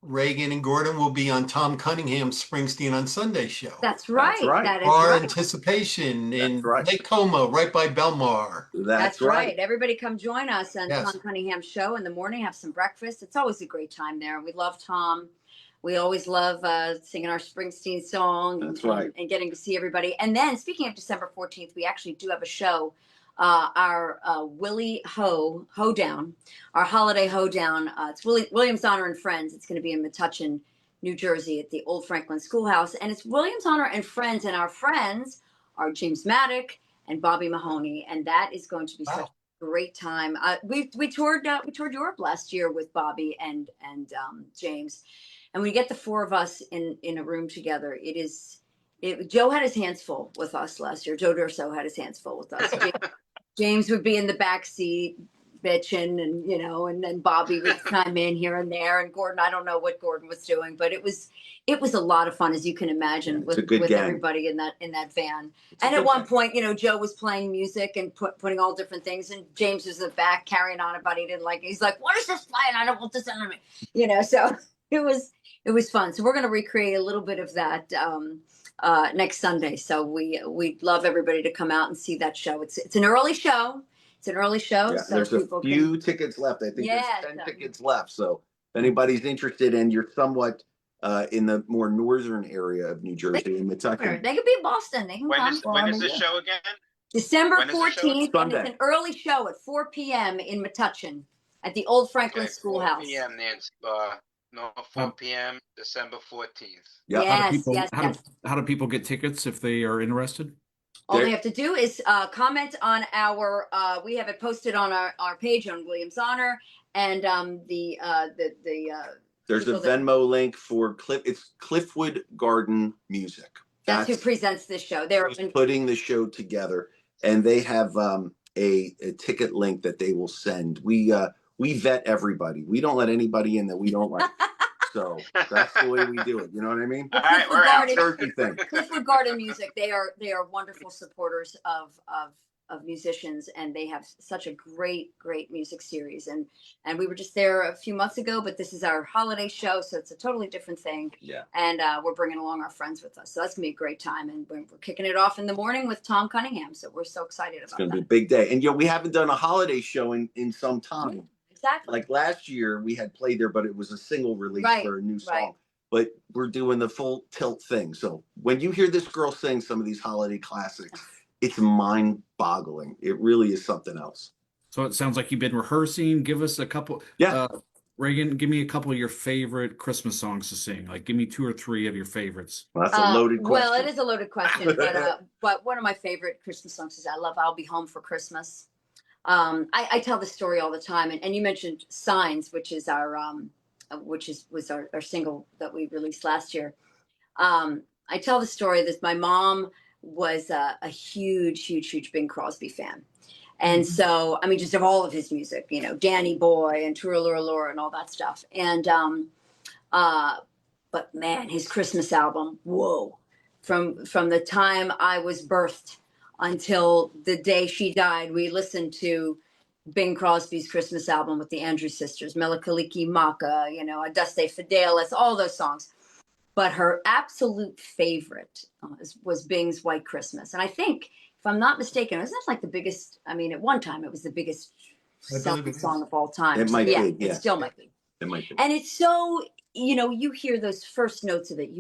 Reagan and Gordon will be on Tom Cunningham's Springsteen on Sunday show. That's right. That is Our Anticipation in Lake Como, right by Belmar. That's right. Everybody come join us on Tom Cunningham's show in the morning. Have some breakfast. It's always a great time there. We love Tom. We always love singing our Springsteen song and getting to see everybody. And then, speaking of December 14th, we actually do have a show, our Willie Hoedown, our holiday hoedown. It's Williams Honor and Friends. It's going to be in Metuchen, New Jersey at the Old Franklin Schoolhouse. And it's Williams Honor and Friends. And our friends are James Maddock and Bobby Mahoney. And that is going to be such a great time. We toured Europe last year with Bobby and James. And when you get the four of us in a room together, Joe had his hands full with us last year. Joe Durso had his hands full with us. James would be in the back seat. bitching, and and then Bobby would chime in here and there, and Gordon. I don't know what Gordon was doing, but it was a lot of fun, as you can imagine, It's a good with gang. everybody in that van. It's a And at good one gang. point, Joe was playing music and putting all different things, and James was in the back carrying on about he didn't like it. He's like, "What is this playing? I don't want this on me." So it was fun. So we're going to recreate a little bit of that next Sunday. So we'd love everybody to come out and see that show. It's an early show. It's an early show, Yeah, so there's a people few can. tickets left. I think Yeah, there's 10 so- tickets left. So if anybody's interested and you're somewhat in the more northern area of New Jersey in Metuchen, They could be in Boston. They can come. When is this show again? December When is the show? 14th, and it's Sunday. an early show at 4 p.m. in Metuchen at the Old Franklin Okay, 4 Schoolhouse. p.m. Nancy. No, 4 p.m. December 14th. Yeah. How do people get tickets if they are interested? All they have to do is comment on our. We have it posted on our page on Williams Honor, and There's a Venmo link for It's Cliffwood Garden Music. That's who presents this show. They're putting the show together, and they have a ticket link that they will send. We vet everybody. We don't let anybody in that we don't like. So that's the way we do it. You know what I mean? All right, we're out. Cliffwood Garden Music. They are wonderful supporters of musicians, and they have such a great music series. And we were just there a few months ago, but this is our holiday show, so it's a totally different thing. Yeah. And we're bringing along our friends with us, so that's gonna be a great time. And we're kicking it off in the morning with Tom Cunningham, so we're so excited about it. It's gonna be a big day, and we haven't done a holiday show in some time. Exactly. Like last year, we had played there, but it was a single release for a new song. Right. But we're doing the full tilt thing. So when you hear this girl sing some of these holiday classics, it's mind-boggling. It really is something else. So it sounds like you've been rehearsing. Give us a couple. Yeah. Reagan, give me a couple of your favorite Christmas songs to sing. Like, give me 2 or 3 of your favorites. Well, that's a loaded question. Well, it is a loaded question, but one of my favorite Christmas songs is I love "I'll Be Home for Christmas." I tell this story all the time, and you mentioned "Signs," which is was our single that we released last year. I tell the story that my mom was a huge Bing Crosby fan. And so, I mean, just of all of his music, Danny Boy and Turaluralura and all that stuff. And, but man, his Christmas album, whoa, from the time I was birthed until the day she died, we listened to Bing Crosby's Christmas album with the Andrews Sisters, Melakaliki Maka, Aduste Fidelis, all those songs. But her absolute favorite was Bing's White Christmas. And I think, if I'm not mistaken, isn't that like the biggest, I mean, at one time it was the biggest selling song of all time. It might be, yeah. It still might be. It might be. And it's so, you hear those first notes of it,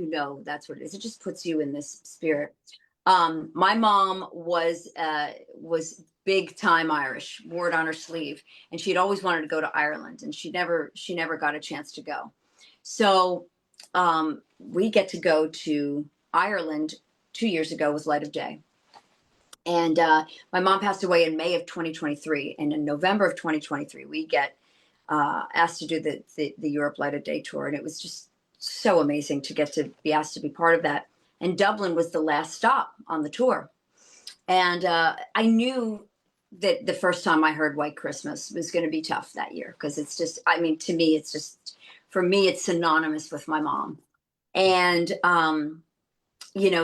that's what it is. It just puts you in this spirit. My mom was big time Irish, wore it on her sleeve, and she'd always wanted to go to Ireland, and she never got a chance to go. So we get to go to Ireland 2 years ago with Light of Day. And my mom passed away in May of 2023. And in November of 2023, we get asked to do the Europe Light of Day tour. And it was just so amazing to get to be asked to be part of that. And Dublin was the last stop on the tour. And I knew that the first time I heard White Christmas was going to be tough that year. Because it's just, I mean, to me, it's just, for me, it's synonymous with my mom. And,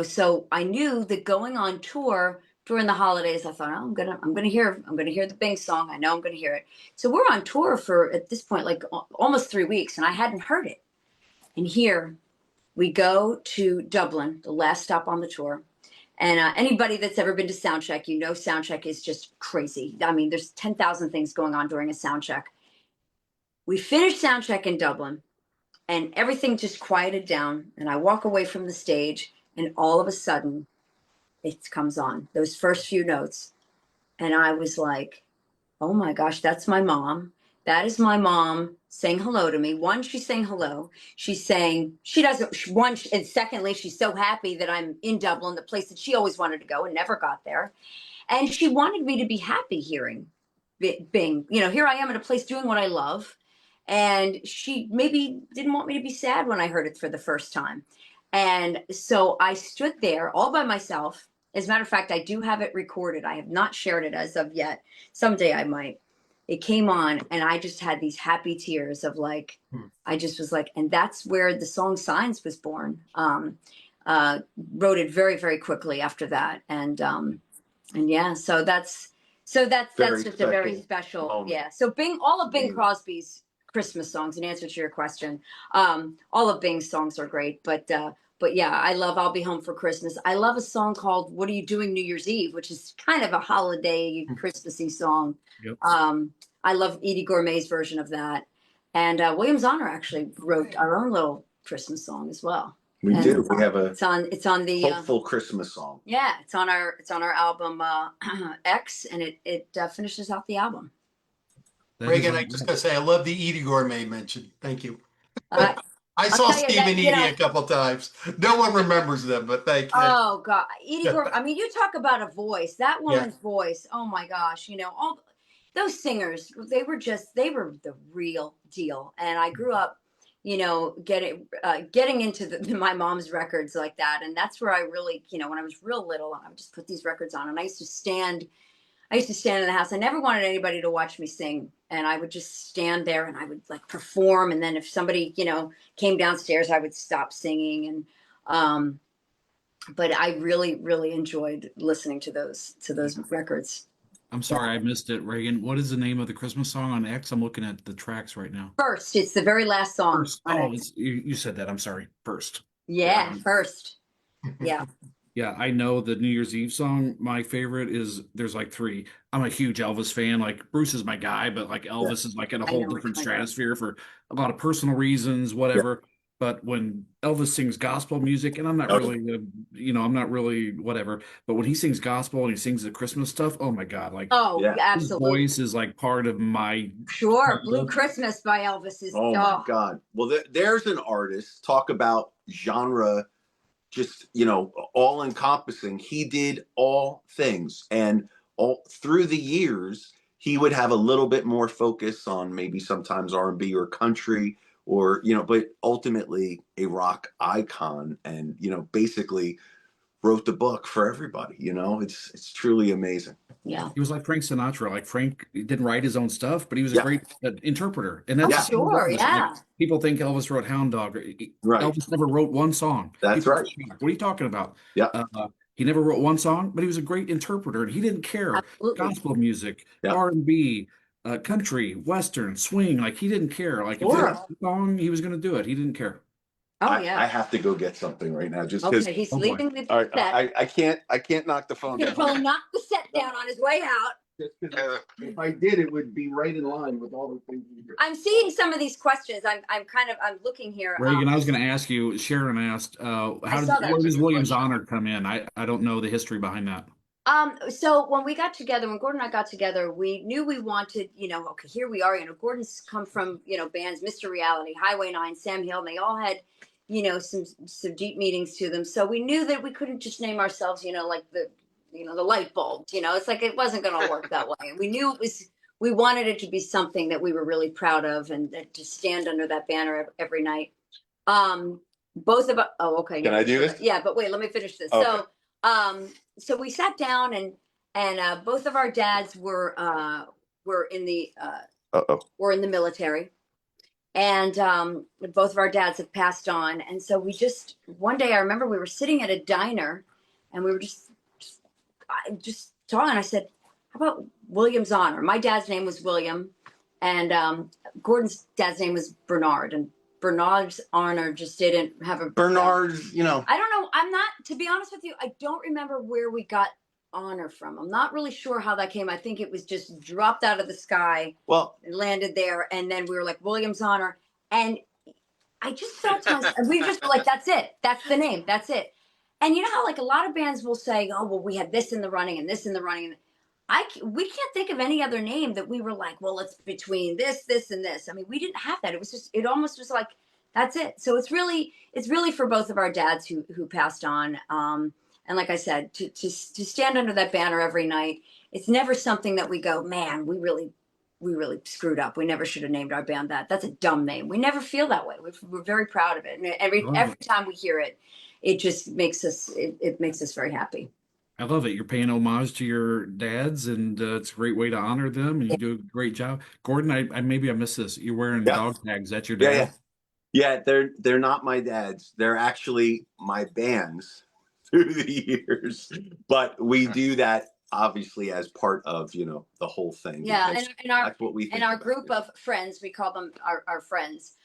so I knew that going on tour during the holidays, I thought, I'm gonna hear the Bing song. I know I'm gonna hear it. So we're on tour for, at this point, like almost 3 weeks, and I hadn't heard it. And here we go to Dublin, the last stop on the tour. And anybody that's ever been to soundcheck, soundcheck is just crazy. I mean, there's 10,000 things going on during a soundcheck. We finished soundcheck in Dublin, and everything just quieted down. And I walk away from the stage, and all of a sudden, it comes on, those first few notes. And I was like, oh my gosh, that's my mom. That is my mom saying hello to me. One, she's saying hello. She's saying, and secondly, she's so happy that I'm in Dublin, the place that she always wanted to go and never got there. And she wanted me to be happy hearing Bing. Here I am at a place doing what I love. And she maybe didn't want me to be sad when I heard it for the first time. And so I stood there all by myself. As a matter of fact, I do have it recorded. I have not shared it as of yet. Someday I might. it came on, and I just had these happy tears of like, I just was like, and that's where the song Signs was born. Wrote it very, very quickly after that. And yeah, that's Very just a very special special, moment. yeah. So all of Bing Yeah. Crosby's Christmas songs, in answer to your question, all of Bing's songs are great, but yeah, I love I'll Be Home for Christmas. I love a song called What Are You Doing New Year's Eve, which is kind of a holiday Christmassy song. Yep. I love Edie Gourmet's version of that. And William Zonner actually wrote our own little Christmas song as well. We And do. We have a it's on the hopeful Christmas song. yeah, it's on our album X, and it finishes off the album. That Reagan, is I just gotta say, I love the Edie Gourmet mention. Thank you. Uh, I saw tell you Steve that, and you Edie know- a couple times. No one remembers them, but thank you. Oh God, Edie Gourmet. I mean, you talk about a voice. That Yeah. woman's voice. Oh my gosh, all those singers. They were the real deal. And I grew up, getting into my mom's records like that, and that's where I really, when I was real little, I would just put these records on, and I used to stand in the house. I never wanted anybody to watch me sing, and I would just stand there and I would like perform. And then if somebody, came downstairs, I would stop singing. And but I really, really enjoyed listening to those records. I'm sorry, I missed it, Reagan. What is the name of the Christmas song on X? I'm looking at the tracks right now. First, it's the very last song. First. on Oh, it. you said that. I'm sorry. First. Yeah, First. Yeah. Yeah, I know the New Year's Eve song. My favorite is there's like three. I'm a huge Elvis fan. Like Bruce is my guy, but like Elvis is like in a I whole know, different I know. stratosphere for a lot of personal reasons, whatever. But when Elvis sings gospel music, and I'm not Okay. really, I'm not really whatever. But when he sings gospel and he sings the Christmas stuff, oh my God, like Oh, Yeah. his absolutely. voice is like part of my. Sure. Blue Christmas by Elvis is. Oh my God. Well, there's an artist. Talk about genre, just, all encompassing. He did all things. And all through the years, he would have a little bit more focus on maybe sometimes R&B or country or, but ultimately a rock icon and, basically wrote the book for everybody. It's truly amazing. Yeah. He was like Frank Sinatra. Like Frank didn't write his own stuff, but he was a Yeah. great interpreter. And Oh, that's sure. like, Yeah. people think Elvis wrote Hound Dog. Right. Elvis never wrote one song. That's People right. are shocked. What are you talking about? Yeah. He never wrote one song, but he was a great interpreter, and he didn't care. Absolutely. Gospel music, Yeah. R&B, country, Western, swing. Like he didn't care. Like if Sure. there was a song, he was going to do it. He didn't care. Oh, I yeah. have to go get something right now just because. Okay, he's Oh, boy. leaving the All right, set. I can't knock the phone He's down. gonna probably knock the set down on his way out. Just 'cause if I did, it would be right in line with all the things you do. I'm seeing some of these questions. I'm looking here. Reagan, I was going to ask you. Sharon asked, saw where that. does Williams Honor come in? I don't know the history behind that. So when Gordon and I got together, we knew we wanted, okay, here we are. Gordon's come from, bands, Mr. Reality, Highway 9, Sam Hill, and they all had, some deep meanings to them. So we knew that we couldn't just name ourselves, like the light bulbs, it's like, it wasn't going to work that way. And we knew we wanted it to be something that we were really proud of and to stand under that banner every night. Both of us, oh, okay. Can I do this? Yeah, but wait, let me finish this. Okay. So we sat down and both of our dads were in the military, and both of our dads have passed on. And so one day I remember we were sitting at a diner, and we were just talking. I said, "How about William's Honor?" My dad's name was William, and Gordon's dad's name was Bernard, and Bernard's Honor just didn't have a Bernard's, I don't know. I'm not, to be honest with you, I don't remember where we got honor from. I'm not really sure how that came. I think it was just dropped out of the sky well, and landed there. And then we were like, William's Honor. And I just felt to myself, we just were like, that's it. That's the name. That's it. And you know how like a lot of bands will say, oh, well, we had this in the running and this in the running. We can't think of any other name that we were like, well, it's between this, and this. I mean, we didn't have that. It was just, it almost was like, that's it. So it's really for both of our dads who passed on. And like I said, to stand under that banner every night, it's never something that we go, man, we really screwed up. We never should have named our band that. That's a dumb name. We never feel that way. We're very proud of it. And every time we hear it, it just makes us, it makes us very happy. I love it. You're paying homage to your dads, and it's a great way to honor them, and you do a great job. Gordon, I maybe I missed this. You're wearing Yeah. dog tags. That's your Yeah, dad? yeah. Yeah, they're not my dads. They're actually my bands through the years. But we do that obviously as part of, the whole thing. Yeah, Because and our that's what we think and our about group it. of friends, we call them our friends.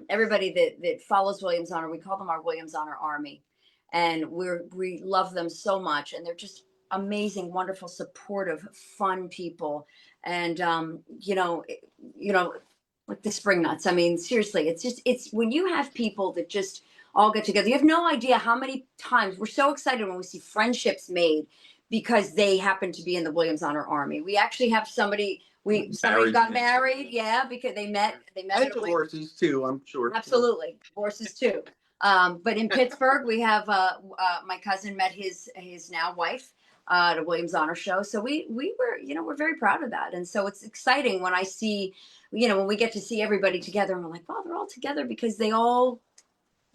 Everybody that follows Williams Honor, we call them our Williams Honor Army, and we love them so much, and they're just amazing, wonderful, supportive, fun people, and like the Spring Nuts. I mean, seriously, it's when you have people that just all get together. You have no idea how many times we're so excited when we see friendships made because they happen to be in the Williams Honor Army. We actually have somebody Married. got married, yeah, because they met And at a divorces too, I'm sure. absolutely divorces too. But in Pittsburgh, we have my cousin met his now wife at a Williams Honor show. So we were we're very proud of that, and so it's exciting when I see when we get to see everybody together, and we're like, wow, they're all together because they all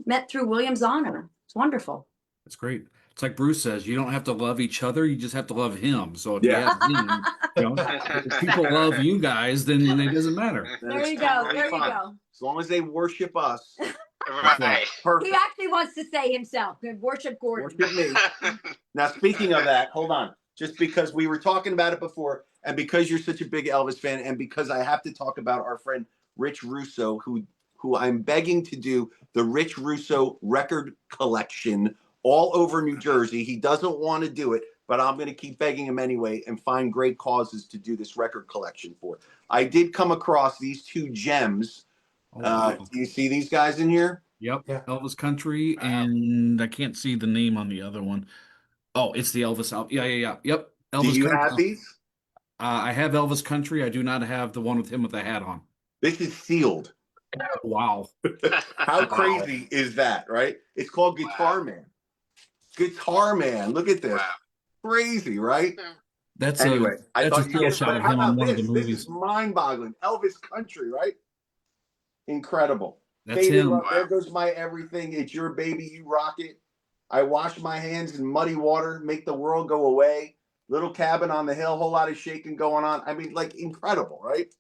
met through Williams Honor. It's wonderful. That's great. It's like Bruce says, you don't have to love each other, you just have to love him. So if you Yeah. have him, if people love you guys, then it doesn't matter. Then There it's you go. totally There you fine. go. As long as they worship us, Right. He perfect. actually wants to say himself, worship Gordon. Worship me. Now, speaking of that, hold on. Just because we were talking about it before, and because you're such a big Elvis fan, and because I have to talk about our friend Rich Russo, who I'm begging to do the Rich Russo record collection all over New Jersey. He doesn't want to do it, but I'm going to keep begging him anyway and find great causes to do this record collection for. I did come across these two gems. Oh, wow. Do you see these guys in here? Yep. Yeah. Elvis Country, Wow. and I can't see the name on the other one. Oh, it's the Elvis album. Yeah, yeah, yeah. Yep. Do Elvis you Country. have these? I have Elvis Country. I do not have the one with him with the hat on. This is sealed. Wow. How crazy is that, right? It's called Guitar Wow. Man. Guitar Man. Look at this. Wow. Crazy, right? That's Anyway, I that's a thought you still get it. shot But of how him on about one of the this? This movies. is mind-boggling. Elvis Country, right? Incredible. That's Faded him. Love, there goes my everything. It's your baby, you rock it. I wash my hands in muddy water, make the world go away. Little cabin on the hill, whole lot of shaking going on. I mean, like incredible, right?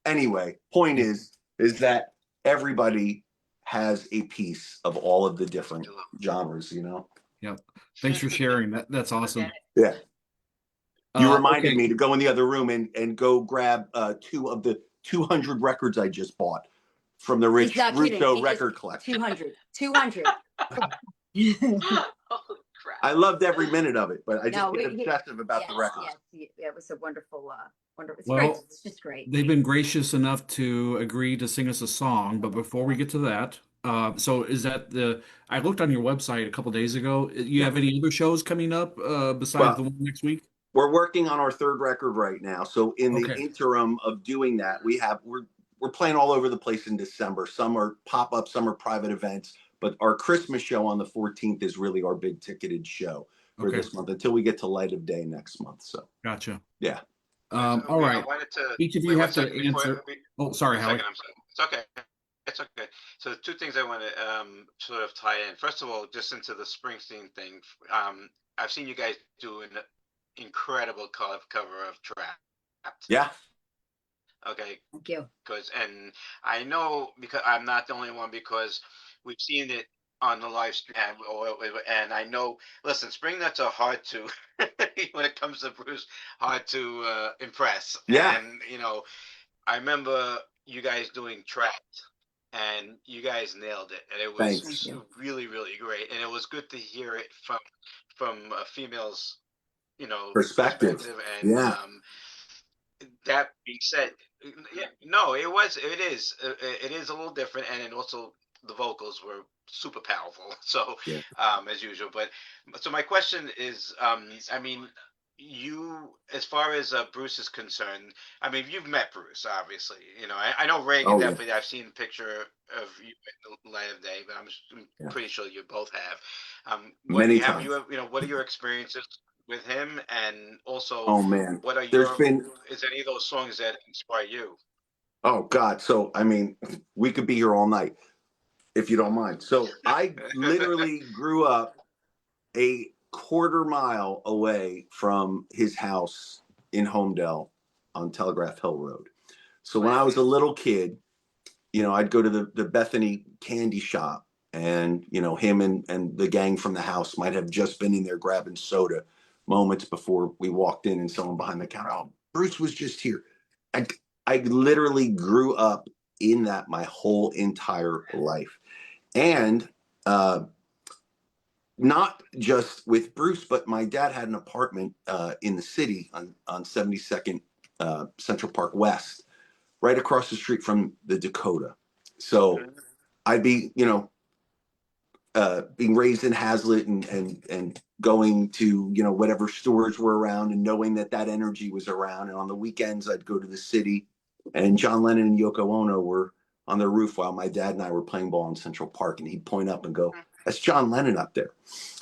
Anyway, point is that everybody has a piece of all of the different genres, Yep. Thanks for sharing. That's awesome. Yeah. You reminded okay. me to go in the other room and go grab 2 of the 200 records I just bought from the Rich He's not kidding. Russo He record just- collection. 200. 200. Holy crap. I loved every minute of it, but I just No, get we- obsessive about the records. Yes, it was a wonderful, wonderful. It's Well, great. It's just great. They've been gracious enough to agree to sing us a song, but before we get to that, so is that I looked on your website a couple days ago. You have any other shows coming up besides the one next week? We're working on our 3rd record right now. So in the Okay. interim of doing that, we're playing all over the place in December. Some are pop-up, some are private events, but our Christmas show on the 14th is really our big ticketed show for Okay. this month until we get to Light of Day next month. So Gotcha. yeah. All I right. wanted to, Each of you wait, have one to second before answer. we- Oh, sorry, one Howie. second, I'm sorry. It's okay. It's okay. So 2 things I want to sort of tie in. First of all, just into the Springsteen thing. I've seen you guys do an incredible cover of Trapped. Yeah. Okay, Thank you. and I know because I'm not the only one because we've seen it on the live stream and I know. Listen, Spring Nuts are hard to when it comes to Bruce, hard to impress. Yeah. And I remember you guys doing Trapped, and you guys nailed it, and it was Thanks. really, really great, and it was good to hear it from a female's Perspective. and Yeah. that being said, yeah, no, it is a little different, and then also the vocals were super powerful. So, Yeah. as usual. But so my question is, I mean, as far as Bruce is concerned, I mean, you've met Bruce, obviously. I know Reagan, Oh, yeah. definitely. I've seen a picture of you in the Light of Day, but I'm Yeah. pretty sure you both have. Many have times. you? What are your experiences with him, and also, Oh man. what are There's been is any of those songs that inspire you? Oh God. So I mean, we could be here all night if you don't mind. So I literally grew up a quarter mile away from his house in Homedale on Telegraph Hill Road. So when I was a little kid, you know, I'd go to the Bethany candy shop, and, you know, him and the gang from the house might have just been in there grabbing soda moments before we walked in, and someone behind the counter, oh, Bruce was just here. I literally grew up in that my whole entire life. And not just with Bruce, but my dad had an apartment in the city on 72nd Central Park West, right across the street from the Dakota. So I'd be, you know, being raised in Hazlitt and going to, you know, whatever stores were around, and knowing that that energy was around. And on the weekends, I'd go to the city, and John Lennon and Yoko Ono were on the roof while my dad and I were playing ball in Central Park, and he'd point up and go, "That's John Lennon up there."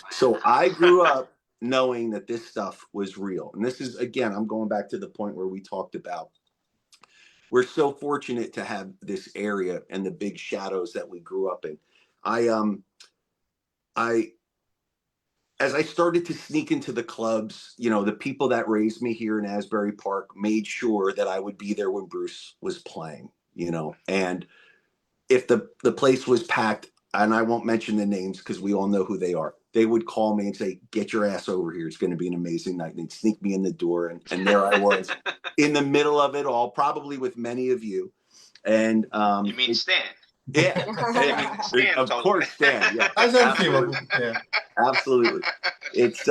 So I grew up knowing that this stuff was real. And this is, again, I'm going back to the point where we talked about, we're so fortunate to have this area and the big shadows that we grew up in. As I started to sneak into the clubs, you know, the people that raised me here in Asbury Park made sure that I would be there when Bruce was playing, you know. And if the place was packed, and I won't mention the names because we all know who they are, they would call me and say, "Get your ass over here. It's going to be an amazing night." And they'd sneak me in the door. And there I was in the middle of it all, probably with many of you. And You mean Stan? yeah, Stan, of course, Stan. Yeah, I've had a few of them. Yeah. absolutely. It's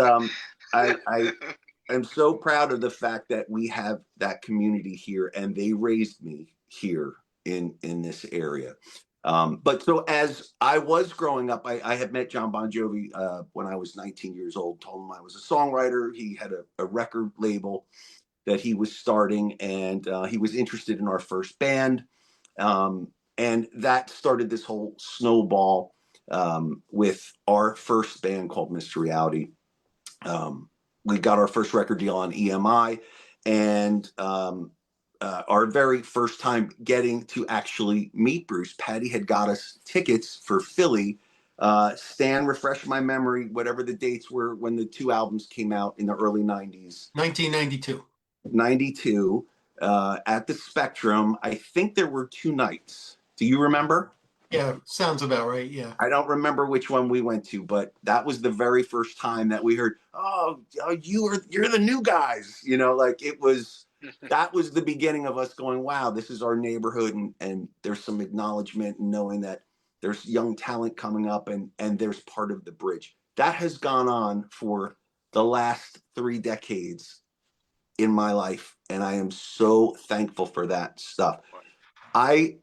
I am so proud of the fact that we have that community here, and they raised me here in this area. But so as I was growing up, I had met John Bon Jovi when I was 19 years old. Told him I was a songwriter. He had a record label that he was starting, and he was interested in our first band. And that started this whole snowball with our first band called Mr. Reality. We got our first record deal on EMI, and our very first time getting to actually meet Bruce, Patty had got us tickets for Philly. Stan, refresh my memory, whatever the dates were when the two albums came out in the early 90s. 1992. 92 at the Spectrum. I think there were two nights. Do you remember? Yeah, sounds about right. Yeah. I don't remember which one we went to, but that was the very first time that we heard, "Oh, you're the new guys." You know, like that was the beginning of us going, "Wow, this is our neighborhood," and there's some acknowledgement and knowing that there's young talent coming up, and there's part of the bridge. That has gone on for the last 3 decades in my life, and I am so thankful for that stuff.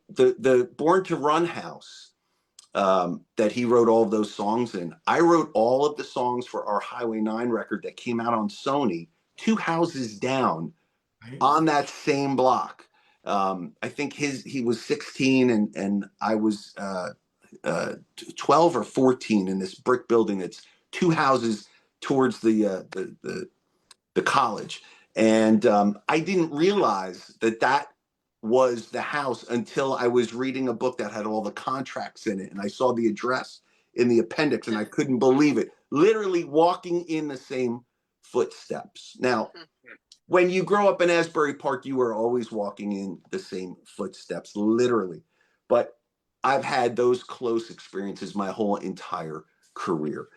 The Born to Run house that he wrote all of those songs in, I wrote all of the songs for our Highway 9 record that came out on Sony 2 houses down on that same block. I think he was 16 and I was 12 or 14 in this brick building that's 2 houses towards the college. And I didn't realize that was the house until I was reading a book that had all the contracts in it. And I saw the address in the appendix and I couldn't believe it. Literally walking in the same footsteps. Now, when you grow up in Asbury Park, you are always walking in the same footsteps, literally. But I've had those close experiences my whole entire career.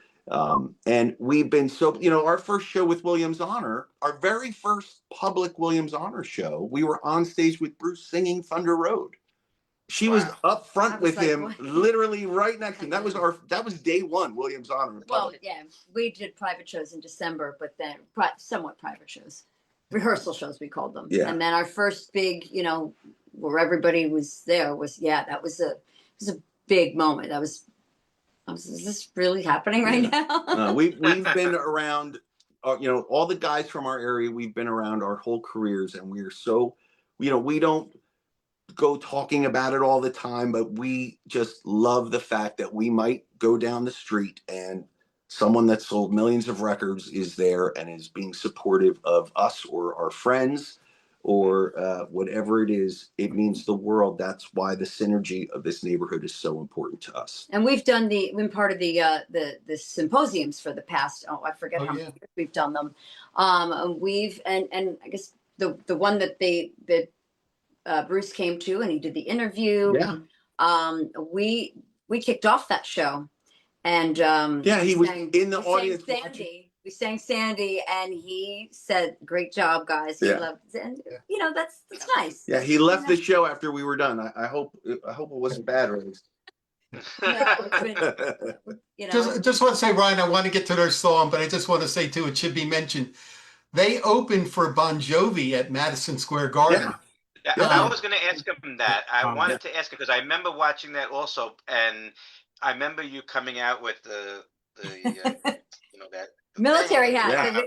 And we've been so, you know, our first show with Williams Honor, our very first public Williams Honor show, we were on stage with Bruce singing Thunder Road. She was up front with him, what? Literally right next to him. That was day one, Williams Honor. Well, yeah, we did private shows in December, but then somewhat private shows, rehearsal shows we called them. Yeah. And then our first big, you know, where everybody was there was it was a big moment. Is this really happening right now? We've been around, you know, all the guys from our area. We've been around our whole careers, and we're so, you know, we don't go talking about it all the time, but we just love the fact that we might go down the street and someone that sold millions of records is there and is being supportive of us or our friends or whatever it is, it means the world. That's why the synergy of this neighborhood is so important to us. And we've been part of the symposiums for the past, I forget how many years we've done them. And I guess the one that Bruce came to and he did the interview. Yeah. We kicked off that show, and he was in the audience. We sang Sandy, and he said, "Great job, guys." He loved it, and that's nice. Yeah, he left the show after we were done. I hope it wasn't bad, or Just want to say, Ryan, I want to get to their song, but I just want to say too, it should be mentioned, they opened for Bon Jovi at Madison Square Garden. Yeah, I was going to ask him that. I wanted to ask him because I remember watching that also, and I remember you coming out with the that military hat. Yeah.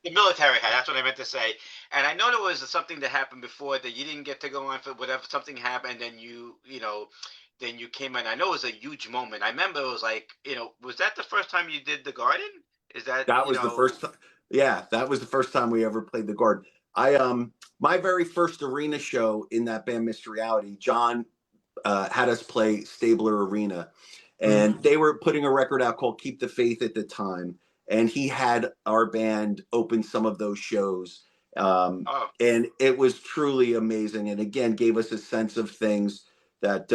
The military hat. That's what I meant to say. And I know there was something that happened before that you didn't get to go on for whatever. Something happened, and then you came in. I know it was a huge moment. I remember it was like, was that the first time you did the Garden? That was the first time? Yeah, that was the first time we ever played the Garden. My very first arena show in that band, Mr. Reality, John had us play Stabler Arena, and they were putting a record out called Keep the Faith at the time, and he had our band open some of those shows, and it was truly amazing, and again gave us a sense of things that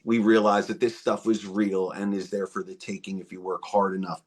we realized that this stuff was real and is there for the taking if you work hard enough.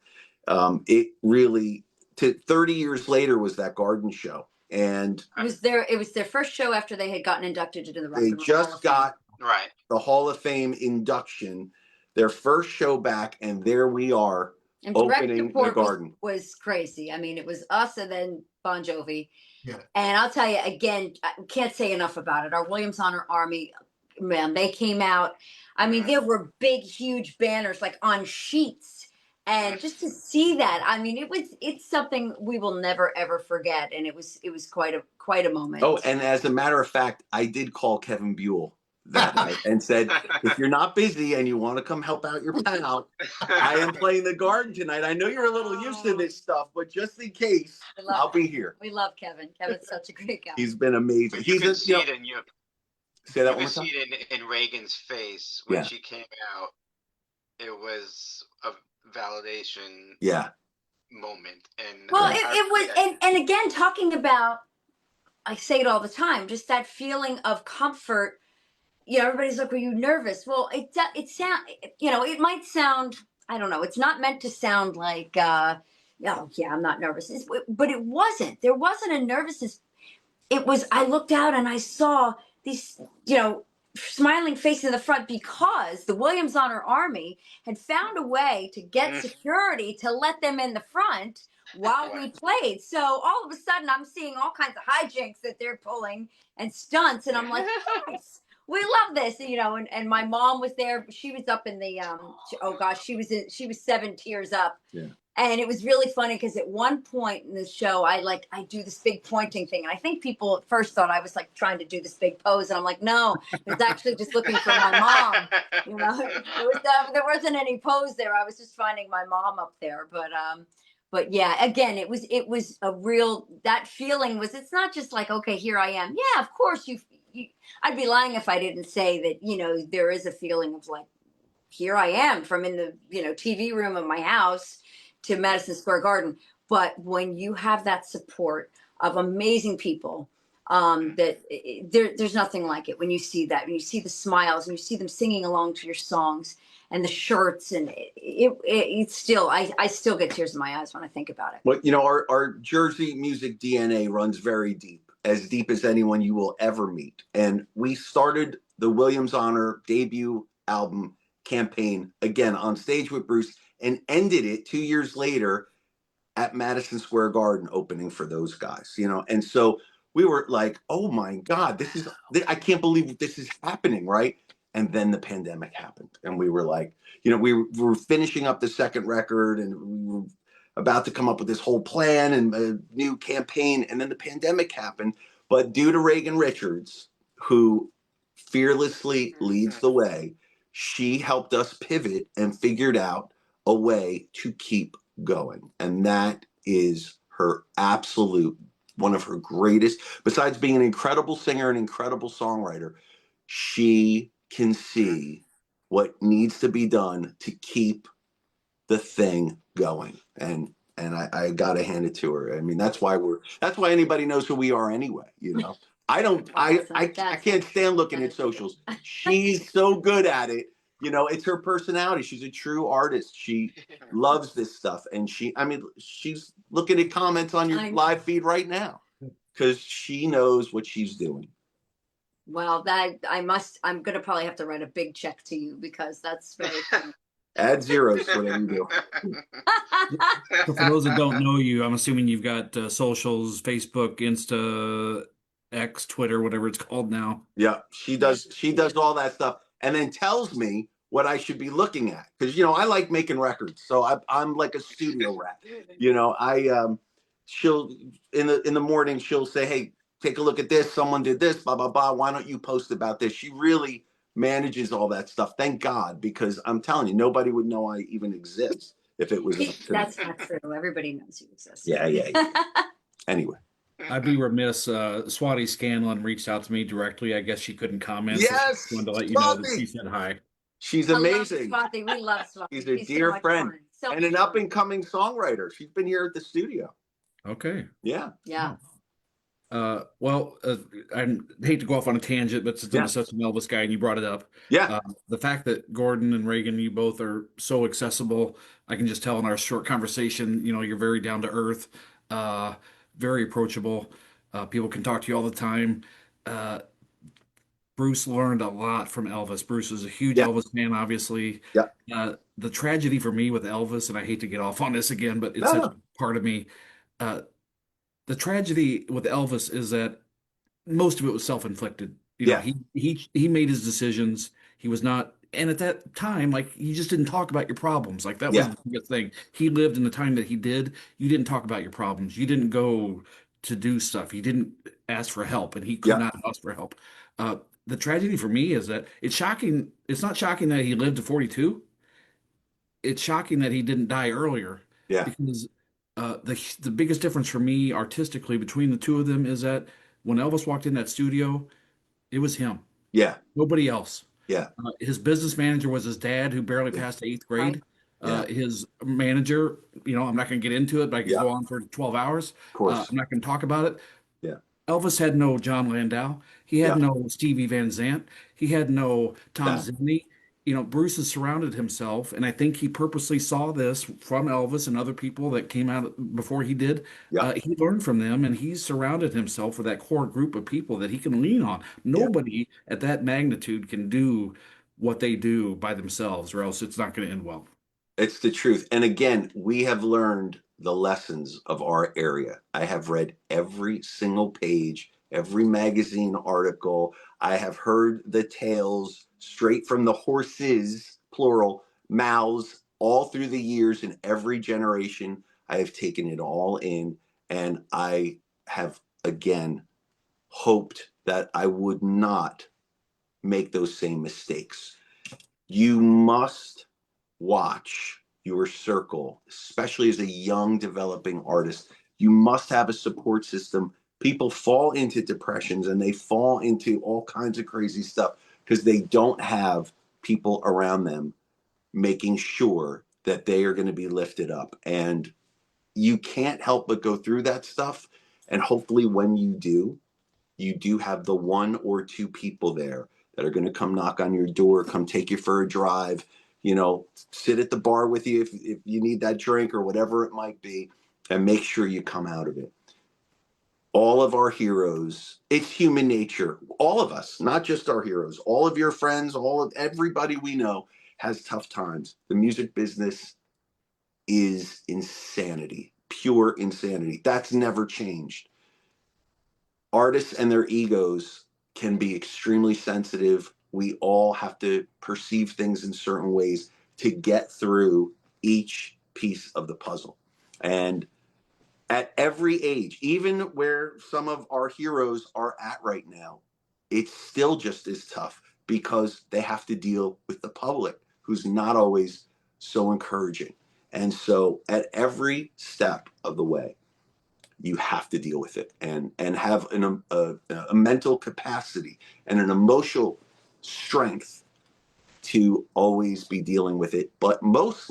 It really, 30 years later, was that Garden show. And it was their first show after they had gotten inducted into the Rock and Roll They just Hall of got Fame. The Hall of Fame induction, their first show back, and there we are, and opening the Garden. Was crazy. I mean, it was us and then Bon Jovi. Yeah. And I'll tell you again, I can't say enough about it. Our Williams Honor Army, man, they came out. I mean, there were big, huge banners like on sheets. And just to see that, I mean, it's something we will never ever forget, and it was quite a moment. Oh, and as a matter of fact, I did call Kevin Buell that night and said, if you're not busy and you want to come help out your pal, I am playing the Garden tonight. I know you're a little used to this stuff, but just in case, I'll be here. We love Kevin. Kevin's such a great guy. He's been amazing. You can see it in Reagan's face when she came out. It was a validation moment, and it was, and again, talking about, I say it all the time, just that feeling of comfort. Everybody's like, were you nervous? Well, it it might sound, I don't know, it's not meant to sound like I'm not nervous, but it wasn't. There wasn't a nervousness. It was, I looked out and I saw these smiling face in the front, because the Williams Honor Army had found a way to get security to let them in the front while we played. So all of a sudden I'm seeing all kinds of hijinks that they're pulling and stunts, and I'm like, yes, we love this, and my mom was there. She was up in the she was 7 tiers up. Yeah. And it was really funny because at one point in the show, I do this big pointing thing. And I think people at first thought I was like trying to do this big pose. And I'm like, no, it's actually just looking for my mom. There wasn't any pose there. I was just finding my mom up there. But yeah, again, it was a real, that feeling was, it's not just like, okay, here I am. Yeah, of course I'd be lying if I didn't say that, there is a feeling of like, here I am from in the, TV room of my house to Madison Square Garden. But when you have that support of amazing people, there's nothing like it. When you see that, when you see the smiles and you see them singing along to your songs and the shirts, and it's still, I still get tears in my eyes when I think about it. But our Jersey music DNA runs very deep, as deep as anyone you will ever meet. And we started the Williams Honor debut album campaign again on stage with Bruce, and ended it 2 years later at Madison Square Garden, opening for those guys, And so we were like, oh my God, I can't believe this is happening, right? And then the pandemic happened. And we were like, we were finishing up the second record, and we were about to come up with this whole plan and a new campaign. And then the pandemic happened. But due to Reagan Richards, who fearlessly leads the way, she helped us pivot and figured out a way to keep going. And that is her absolute one of her greatest, besides being an incredible singer and incredible songwriter, she can see what needs to be done to keep the thing going. And I gotta hand it to her. I mean, that's why anybody knows who we are anyway, you know. I can't stand looking at socials. She's so good at it. You know, it's her personality. She's a true artist. She loves this stuff. And she's looking at comments on your live feed right now because she knows what she's doing. Well, I'm gonna probably have to write a big check to you because that's very funny. Add zeros, whatever you do. So for those that don't know you, I'm assuming you've got socials, Facebook, Insta, X, Twitter, whatever it's called now. Yeah, she does all that stuff and then tells me what I should be looking at. Because, you know, I like making records. So I'm like a studio rat. You know, she'll, in the morning, she'll say, hey, take a look at this. Someone did this, blah, blah, blah. Why don't you post about this? She really manages all that stuff. Thank God, because I'm telling you, nobody would know I even exist if it was. That's not true. Everybody knows you exist. Yeah. Anyway. I'd be remiss. Swati Scanlon reached out to me directly. I guess she couldn't comment. Yes, so wanted to let you know that she said hi. She's amazing. Swati. We love Swati. She's a dear friend and an up and coming songwriter. She's been here at the studio. Okay. Yeah. Well, I hate to go off on a tangent, but since I'm such an Elvis guy and you brought it up, the fact that Gordon and Reagan, you both are so accessible, I can just tell in our short conversation, you know, you're very down to earth, very approachable. People can talk to you all the time. Bruce learned a lot from Elvis. Bruce is a huge Elvis fan, obviously. The tragedy for me with Elvis, and I hate to get off on this again, but it's such a part of me. The tragedy with Elvis is that most of it was self-inflicted. You know, he made his decisions. He was not, and at that time, like he just didn't talk about your problems. Like that was the biggest thing. He lived in the time that he did. You didn't talk about your problems. You didn't go to do stuff. You didn't ask for help, and he could not ask for help. The tragedy for me is that it's shocking. It's not shocking that he lived to 42. It's shocking that he didn't die earlier. Yeah. Because the biggest difference for me artistically between the two of them is that when Elvis walked in that studio, it was him. Yeah. Nobody else. Yeah. His business manager was his dad, who barely passed the 8th grade. His manager, you know, I'm not going to get into it, but I could go on for 12 hours. Of course. I'm not going to talk about it. Yeah. Elvis had no John Landau. He had no Stevie Van Zandt. He had no Tom Zimney. You know, Bruce has surrounded himself, and I think he purposely saw this from Elvis and other people that came out before he did. He learned from them, and he's surrounded himself with that core group of people that he can lean on. Nobody at that magnitude can do what they do by themselves, or else it's not going to end well. It's the truth. And again, we have learned the lessons of our area. I have read every single page, every magazine article. I have heard the tales straight from the horses, plural, mouths, all through the years in every generation. I have taken it all in, and I have, again, hoped that I would not make those same mistakes. You must watch your circle, especially as a young developing artist. You must have a support system. People fall into depressions and they fall into all kinds of crazy stuff because they don't have people around them making sure that they are going to be lifted up. And you can't help but go through that stuff. And hopefully when you do have the one or two people there that are going to come knock on your door, come take you for a drive, you know, sit at the bar with you if you need that drink or whatever it might be, and make sure you come out of it. All of our heroes, it's human nature. All of us, not just our heroes, all of your friends, everybody we know has tough times. The music business is insanity, pure insanity. That's never changed. Artists and their egos can be extremely sensitive. We all have to perceive things in certain ways to get through each piece of the puzzle. And at every age, even where some of our heroes are at right now, it's still just as tough because they have to deal with the public who's not always so encouraging. And so at every step of the way, you have to deal with it and have a mental capacity and an emotional strength to always be dealing with it, but most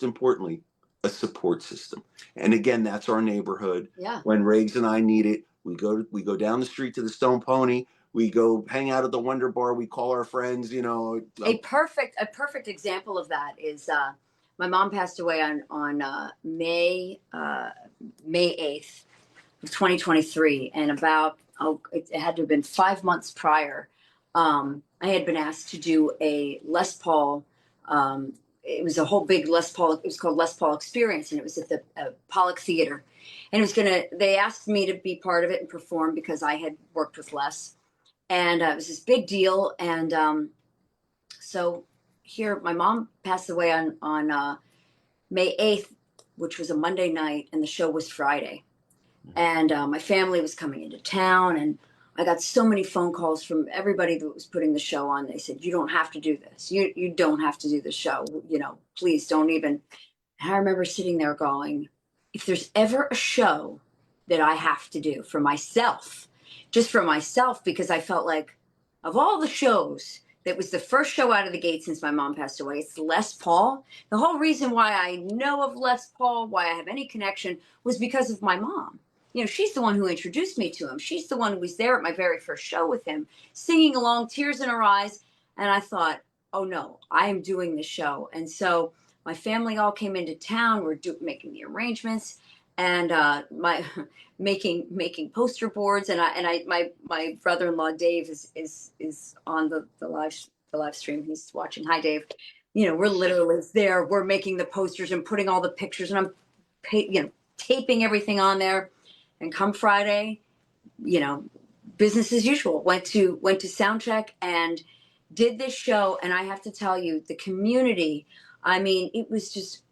importantly, a support system. And again, that's our neighborhood. Yeah. When Riggs and I need it, we go down the street to the Stone Pony. We go hang out at the Wonder Bar. We call our friends. You know, A perfect example of that is my mom passed away on May 8th of 2023, and it had to have been 5 months prior. I had been asked to do a Les Paul. It was a whole big Les Paul. It was called Les Paul Experience, and it was at the Pollock Theater. And it was they asked me to be part of it and perform because I had worked with Les, and it was this big deal. And so here, my mom passed away on May 8th, which was a Monday night, and the show was Friday. And my family was coming into town, and I got so many phone calls from everybody that was putting the show on. They said, "You don't have to do this. You don't have to do the show. You know, please don't even." And I remember sitting there going, if there's ever a show that I have to do for myself, just for myself, because I felt like of all the shows, that was the first show out of the gate since my mom passed away. It's Les Paul. The whole reason why I know of Les Paul, why I have any connection, was because of my mom. You know, she's the one who introduced me to him. She's the one who was there at my very first show with him, singing along, tears in her eyes. And I thought, oh no, I am doing the show. And so my family all came into town. We're making the arrangements, and my making poster boards. And my brother-in-law Dave is on the live stream. He's watching. Hi, Dave. You know, we're literally there. We're making the posters and putting all the pictures, and I'm taping everything on there. And come Friday, you know, business as usual. Went to sound check and did this show. And I have to tell you, the community, I mean, it was just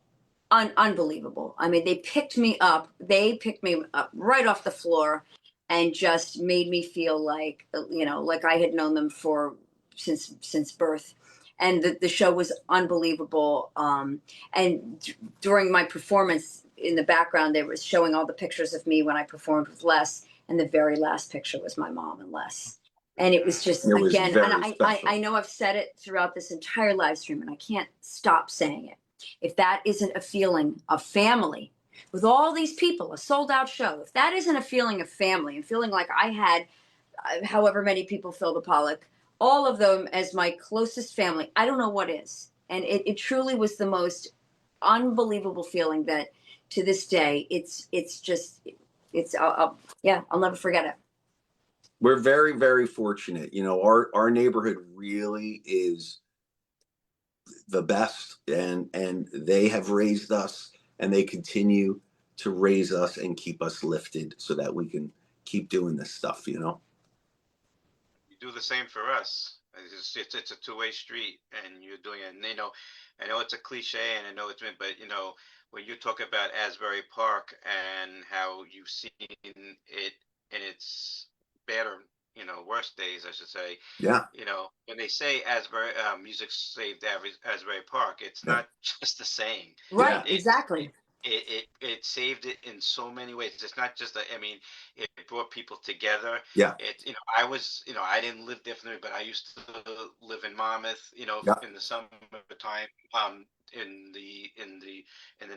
unbelievable. I mean, they picked me up right off the floor and just made me feel like, you know, like I had known them since birth. And the show was unbelievable. And during my performance, in the background, they were showing all the pictures of me when I performed with Les, and the very last picture was my mom and Les. And it was just, it was again, very and special. I know I've said it throughout this entire live stream, and I can't stop saying it. If that isn't a feeling of family with all these people, a sold out show, if that isn't a feeling of family and feeling like I had however many people filled the Pollock, all of them as my closest family, I don't know what is. And it truly was the most unbelievable feeling that to this day, I'll never forget it. We're very, very fortunate. You know, our neighborhood really is the best, and they have raised us, and they continue to raise us and keep us lifted so that we can keep doing this stuff, you know. You do the same for us. It's a two-way street, and you're doing it. And, you know, I know it's a cliche, and I know but you know, when you talk about Asbury Park and how you've seen it in its better, you know, worst days, I should say. Yeah. You know, when they say Asbury music saved Asbury Park, it's Yeah. not just a saying. Right, It's exactly. it saved it in so many ways. It's not just I mean, it brought people together. Yeah. You know, I didn't live differently, but I used to live in Monmouth, you know, Yeah. in the summertime, in the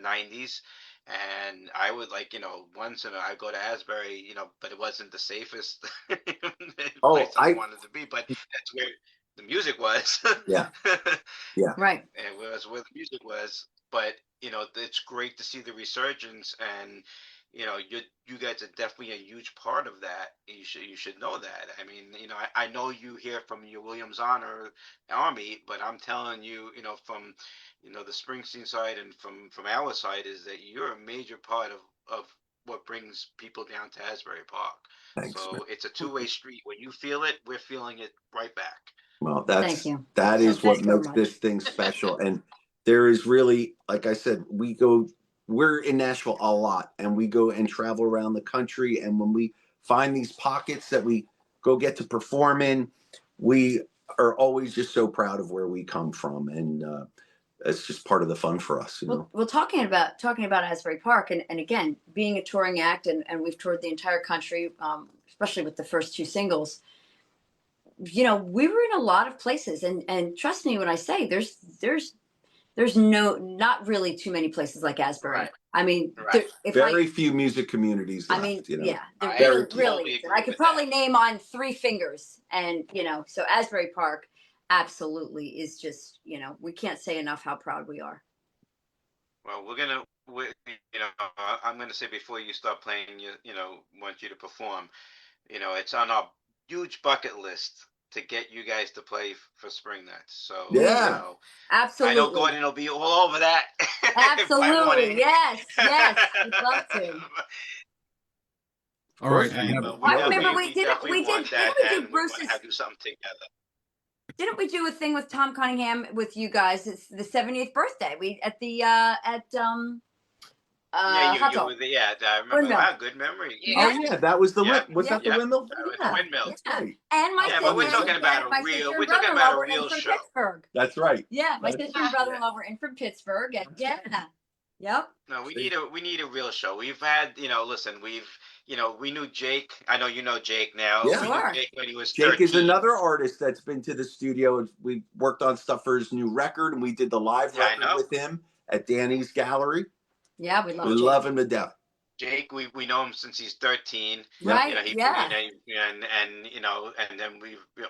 90s. And I would, like, you know, once in I'd go to Asbury, you know, but it wasn't the safest place I wanted to be, but that's where the music was. Yeah. Yeah. Right. And was where the music was. But, you know, it's great to see the resurgence, and, you know, you guys are definitely a huge part of that. You should know that. I mean, you know, I know you hear from your Williams Honor Army, but I'm telling you, you know, from, you know, the Springsteen side and from our side, is that you're a major part of what brings people down to Asbury Park. Thanks, So man. it's a two-way street. When you feel it, we're feeling it right back. Well, Thank you. that is what Thanks so makes much. this thing special. And there is really, like I said, we're in Nashville a lot, and we go and travel around the country. And when we find these pockets that we go get to perform in, we are always just so proud of where we come from. And it's just part of the fun for us, you know. Well, talking about Asbury Park, and again, being a touring act, and we've toured the entire country, especially with the first two singles. You know, we were in a lot of places, and trust me when I say there's not really too many places like Asbury. Right. I mean, Right. Very few music communities left, I mean, you know. yeah, there I really, totally really is. And I agree could with probably that. name on 3 fingers, and you know, so Asbury Park absolutely is just, you know, we can't say enough how proud we are. Well, you know, I'm gonna say before you start playing, you know, want you to perform. You know, it's on our huge bucket list to get you guys to play for Spring Nuts. So, Yeah. you know, I know Absolutely. Gordon will be all over that. by Absolutely. morning. Yes. We'd love to. All right. course I we have, will. I remember we definitely want that, didn't we do and we want Bruce's, to have do something together. didn't we do a thing with Tom Cunningham with you guys? It's the 70th birthday. We at the Yeah, hot you dog. were the, yeah. I remember. Windmill. Wow, good memory. Yeah. Oh yeah, that was the Yeah. was that the Yeah. windmill? With Yeah. the windmill. That's right. And my Yeah, sister, but we're talking about my a real. sister We're and talking brother-in-law about a were in real from show. Pittsburgh. That's right. Yeah, my That's- sister and brother-in-law were in from Pittsburgh, and yeah, yep. No, we need a real show. We've had, you know, listen, you know, we knew Jake. I know you know Jake now. Yeah. We knew Sure. Jake when he was Jake 13. is another artist that's been to the studio. We worked on stuff for his new record, and we did the live Yeah, I record know. with him at Danny's Gallery. Yeah, we love We Jake. love him to death. Jake, we know him since he's 13. Right, You know, yeah. and you know, and then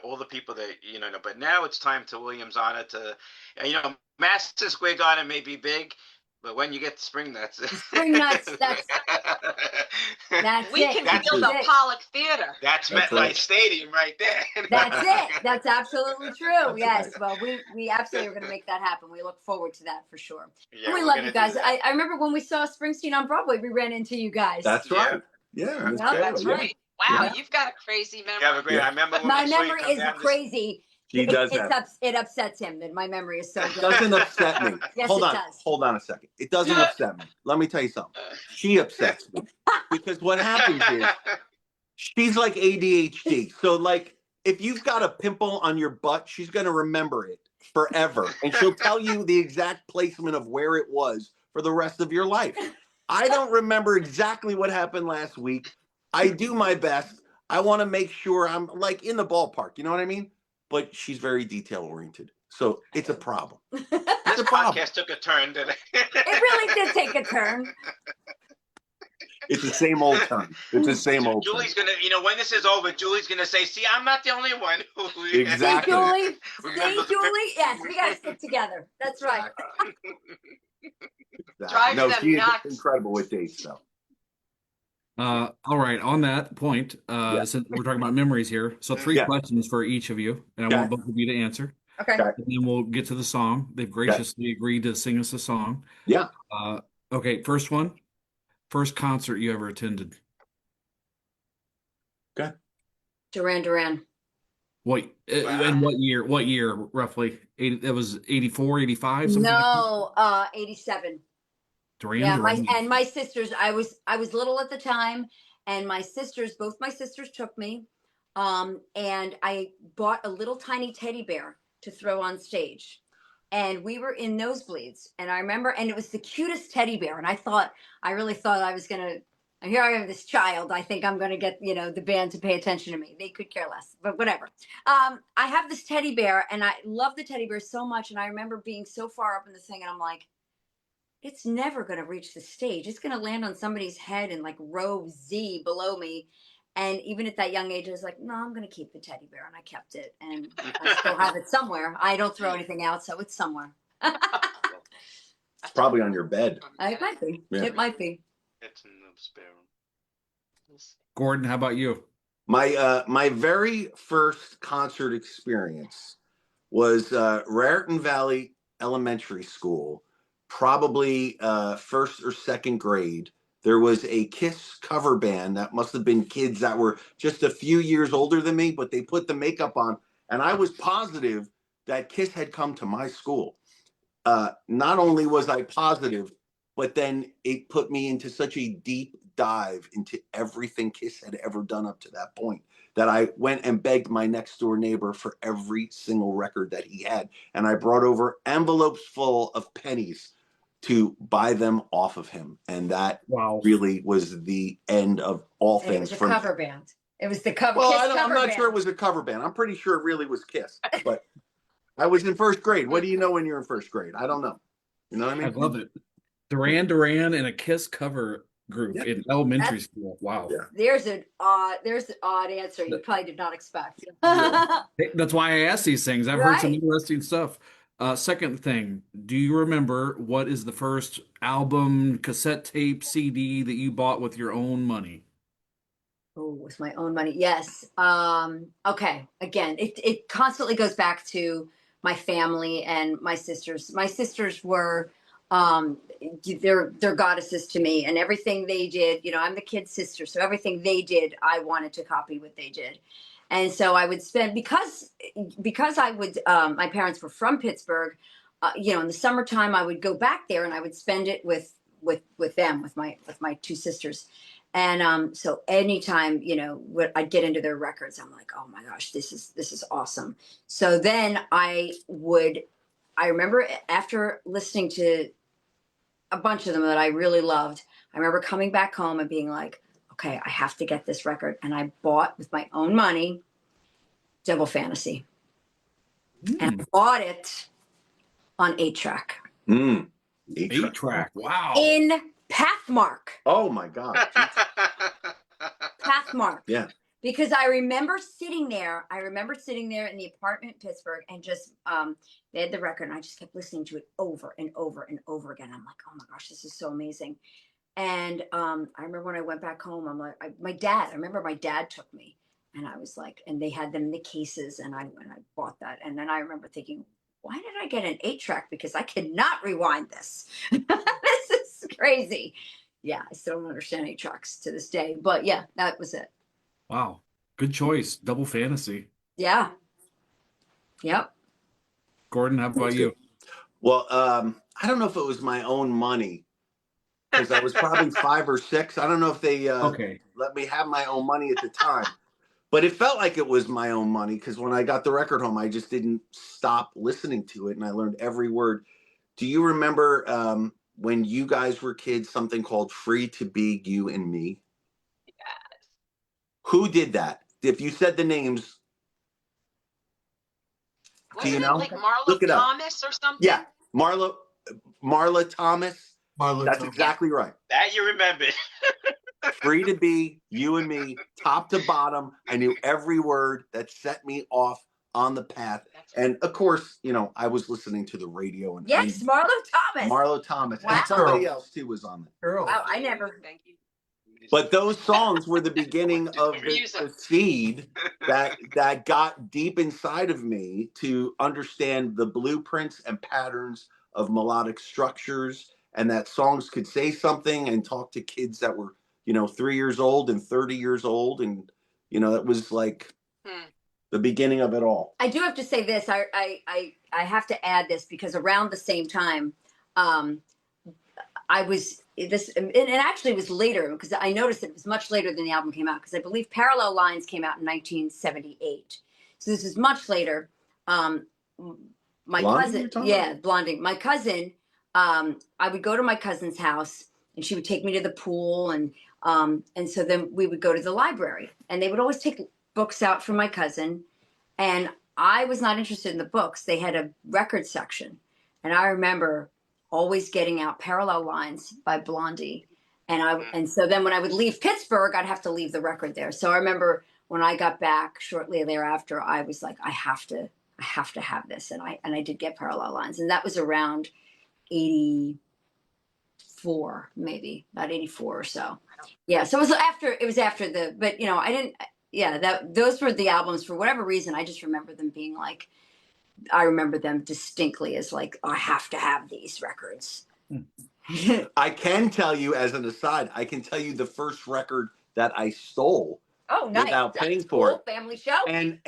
all the people that you know. But now it's time to Williams Honor to, you know, Madison Square Garden may be big, but when you get to Spring Nuts, Spring Nuts, that's We it. can That's feel the it. Pollock Theater. that's That's MetLife right. Stadium right there. That's it. That's absolutely true. That's Yes. right. Well, we absolutely are going to make that happen. We look forward to that for sure. Yeah, And we we're love gonna you do guys. that. I remember when we saw Springsteen on Broadway, we ran into you guys. That's Yeah. right. Yeah, Miss Yeah, Carol, that's yeah. right. Wow, Yeah. you've got a crazy memory. Yeah, but great. Yeah. I remember But when my we saw you memory come is down this- crazy. She does have. It upsets him that my memory is so It good. doesn't upset me. Yes, Hold it on. does. Hold on a second. It doesn't upset me. Let me tell you something. She upsets me. Because what happens is she's like ADHD. So like if you've got a pimple on your butt, she's gonna remember it forever. And she'll tell you the exact placement of where it was for the rest of your life. I don't remember exactly what happened last week. I do my best. I want to make sure I'm like in the ballpark, you know what I mean? But she's very detail oriented. So it's a problem. This It's a problem. podcast took a turn today. It really did take a turn. It's the same old turn. It's the same old turn. Julie's gonna, you know, when this is over, Julie's gonna say, "See, I'm not the only one." Exactly. See, Julie? Remember See, Julie? Yes, we got to stick together. That's right. Exactly. Drives No, them she is nuts. incredible with dates, though. all right. On that point, Yeah. since we're talking about memories here, so 3 Yeah. questions for each of you, and I Okay. want both of you to answer. Okay. Okay. And then we'll get to the song. They've graciously agreed to sing us a song. Yeah. Okay, first one. First concert you ever attended. Duran Duran. What and what year? What year roughly? That was 84, 85, something like that? No, 87. Duran Yeah, Duran. my sisters, I was little at the time, and both my sisters took me, and I bought a little tiny teddy bear to throw on stage, and we were in nosebleeds, and I remember, and it was the cutest teddy bear, and I really thought I was gonna. Here I am, this child. I think I'm gonna get the band to pay attention to me. They could care less, but whatever. I have this teddy bear, and I love the teddy bear so much, and I remember being so far up in the thing, and I'm like, it's never going to reach the stage. It's going to land on somebody's head in like row Z below me. And even at that young age, I was like, no, I'm going to keep the teddy bear. And I kept it. And I still have it somewhere. I don't throw anything out, so it's somewhere. It's probably on your bed. It might be. Yeah. It might be. It's in the spare room. Gordon, how about you? My very first concert experience was Raritan Valley Elementary School, probably first or second grade. There was a Kiss cover band that must have been kids that were just a few years older than me, but they put the makeup on, and I was positive that Kiss had come to my school. Not only was I positive, but then it put me into such a deep dive into everything Kiss had ever done up to that point that I went and begged my next door neighbor for every single record that he had. And I brought over envelopes full of pennies to buy them off of him. And that really was the end of all And things. it was a cover band. It was the cover. Well, Kiss I'm not band. sure it was a cover band. I'm pretty sure it really was Kiss. But I was in first grade. What do you know when you're in first grade? I don't know. You know what I mean? I love it. Duran Duran and a Kiss cover group in elementary school. Wow. Yeah. There's an odd answer you probably did not expect. That's why I ask these things. I've heard some Right. interesting stuff. Second thing, do you remember what is the first album, cassette tape, CD that you bought with your own money? Oh, with my own money. Yes. Okay. Again, it constantly goes back to my family and my sisters. My sisters were they're goddesses to me, and everything they did, you know, I'm the kid's sister, so everything they did, I wanted to copy what they did. And so I would spend because I would my parents were from Pittsburgh, you know, in the summertime I would go back there and I would spend it with them, with my two sisters. And so anytime, you know, I'd get into their records, I'm like, oh my gosh, this is awesome. So then I remember after listening to a bunch of them that I really loved, I remember coming back home and being like, okay, I have to get this record. And I bought with my own money Double Fantasy. And I bought it on 8-track. 8-track. Wow. In Pathmark. Oh my God. Pathmark. Yeah. Because I remember sitting there in the apartment in Pittsburgh and just they had the record and I just kept listening to it over and over and over again. I'm like, oh my gosh, this is so amazing. And I remember when I went back home, I'm like, I remember my dad took me and I was like, and they had them in the cases and I bought that. And then I remember thinking, why did I get an 8-track? Because I cannot rewind this. This is crazy. Yeah, I still don't understand 8-tracks to this day. But yeah, that was it. Wow. Good choice. Double Fantasy. Yeah. Yep. Gordon, how about you? Well, I don't know if it was my own money because I was probably 5 or 6. I don't know if they let me have my own money at the time, but it felt like it was my own money because when I got the record home, I just didn't stop listening to it and I learned every word. Do you remember when you guys were kids, something called Free to Be You and Me? Yes. Who did that? If you said the names, Wasn't you know? it like Marlo Look it up. Thomas or something? Yeah, Marla Thomas. That's exactly right. That you remembered. Free to Be You and Me, top to bottom. I knew every word that set me off on the path. And of course, you know, I was listening to the radio and yes, Marlo Thomas. Marlo Thomas. Wow. And somebody else too was on there. Wow, I never. Thank you. But those songs were the beginning of the seed that got deep inside of me to understand the blueprints and patterns of melodic structures, and that songs could say something and talk to kids that were, you know, 3 years old and 30 years old. And, you know, that was like the beginning of it all. I do have to say this. I have to add this because around the same time, I was this, and it actually was later because I noticed it was much later than the album came out because I believe Parallel Lines came out in 1978. So this is much later. My Blondie, cousin, Blondie. My cousin, I would go to my cousin's house and she would take me to the pool and so then we would go to the library and they would always take books out from my cousin and I was not interested in the books. They had a record section and I remember always getting out Parallel Lines by Blondie. And so then when I would leave Pittsburgh, I'd have to leave the record there. So I remember when I got back shortly thereafter, I was like, I have to have this. And I did get Parallel Lines. And that was around 84, maybe about 84 or so. Yeah. So it was after but you know, I didn't, those were the albums for whatever reason. I just remember them being like, I remember them distinctly as like, I have to have these records. I can tell you as an aside, I can tell you the first record that I stole without paying for it. Family show. And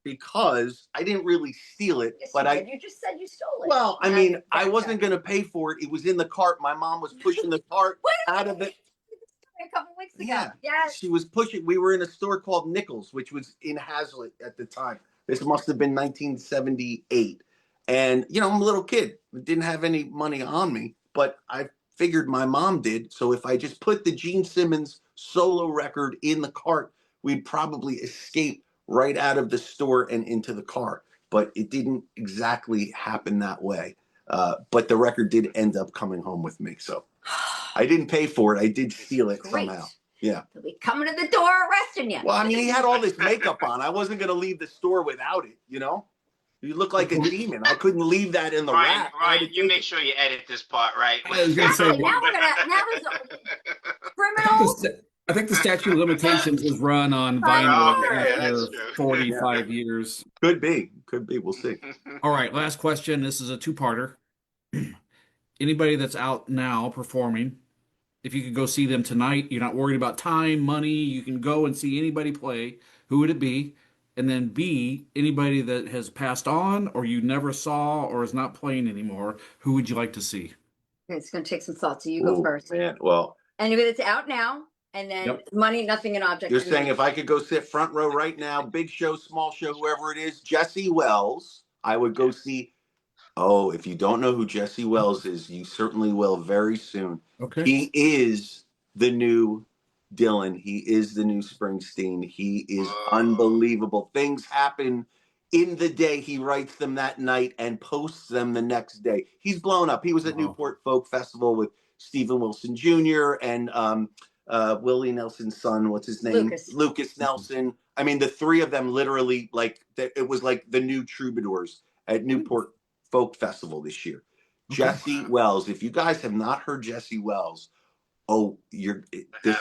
because I didn't really steal it, Yes, but you just said you stole it. Well, I mean, I wasn't going to pay for it. It was in the cart. My mom was pushing the cart out of it. a couple weeks ago. Yeah. Yes. She was pushing. We were in a store called Nichols, which was in Hazlitt at the time. This must have been 1978. And, you know, I'm a little kid. Didn't have any money on me, but I figured my mom did. So if I just put the Gene Simmons solo record in the cart, we'd probably escape right out of the store and into the car. But it didn't exactly happen that way. But the record did end up coming home with me. So I didn't pay for it. I did steal it Great. somehow. Yeah. He'll be coming to the door arresting you. Well, I mean, he had all this makeup on. I wasn't going to leave the store without it, you know? You look like a demon. I couldn't leave that in the Ryan, rack. I had to Ryan, you take make it. sure you edit this part, right? I was gonna say, Now there's criminals. I think the statute of limitations was run on Fine. vinyl Oh, yeah, after that's true. 45 years. Could be. Could be. We'll see. All right, last question. This is a two-parter. Anybody that's out now performing, if you could go see them tonight, you're not worried about time, money, you can go and see anybody play, who would it be? And then B, anybody that has passed on or you never saw or is not playing anymore, who would you like to see? It's going to take some thought. So you go Ooh, first. man. Well, Anybody that's out now, and then Yep. money, nothing in object. you're saying if I could go sit front row right now, big show, small show, whoever it is, Jesse Wells, I would go see. Oh, if you don't know who Jesse Wells is, you certainly will very soon. Okay. He is the new Dylan. He is the new Springsteen. He is unbelievable. Things happen in the day. He writes them that night and posts them the next day. He's blown up. He was at Wow. Newport Folk Festival with Stephen Wilson Jr. and Willie Nelson's son. What's his name? Lucas Nelson. I mean, the three of them literally, like, it was like the new troubadours at Newport Folk Festival this year. Okay. Jesse Wells. If you guys have not heard Jesse Wells, you're this.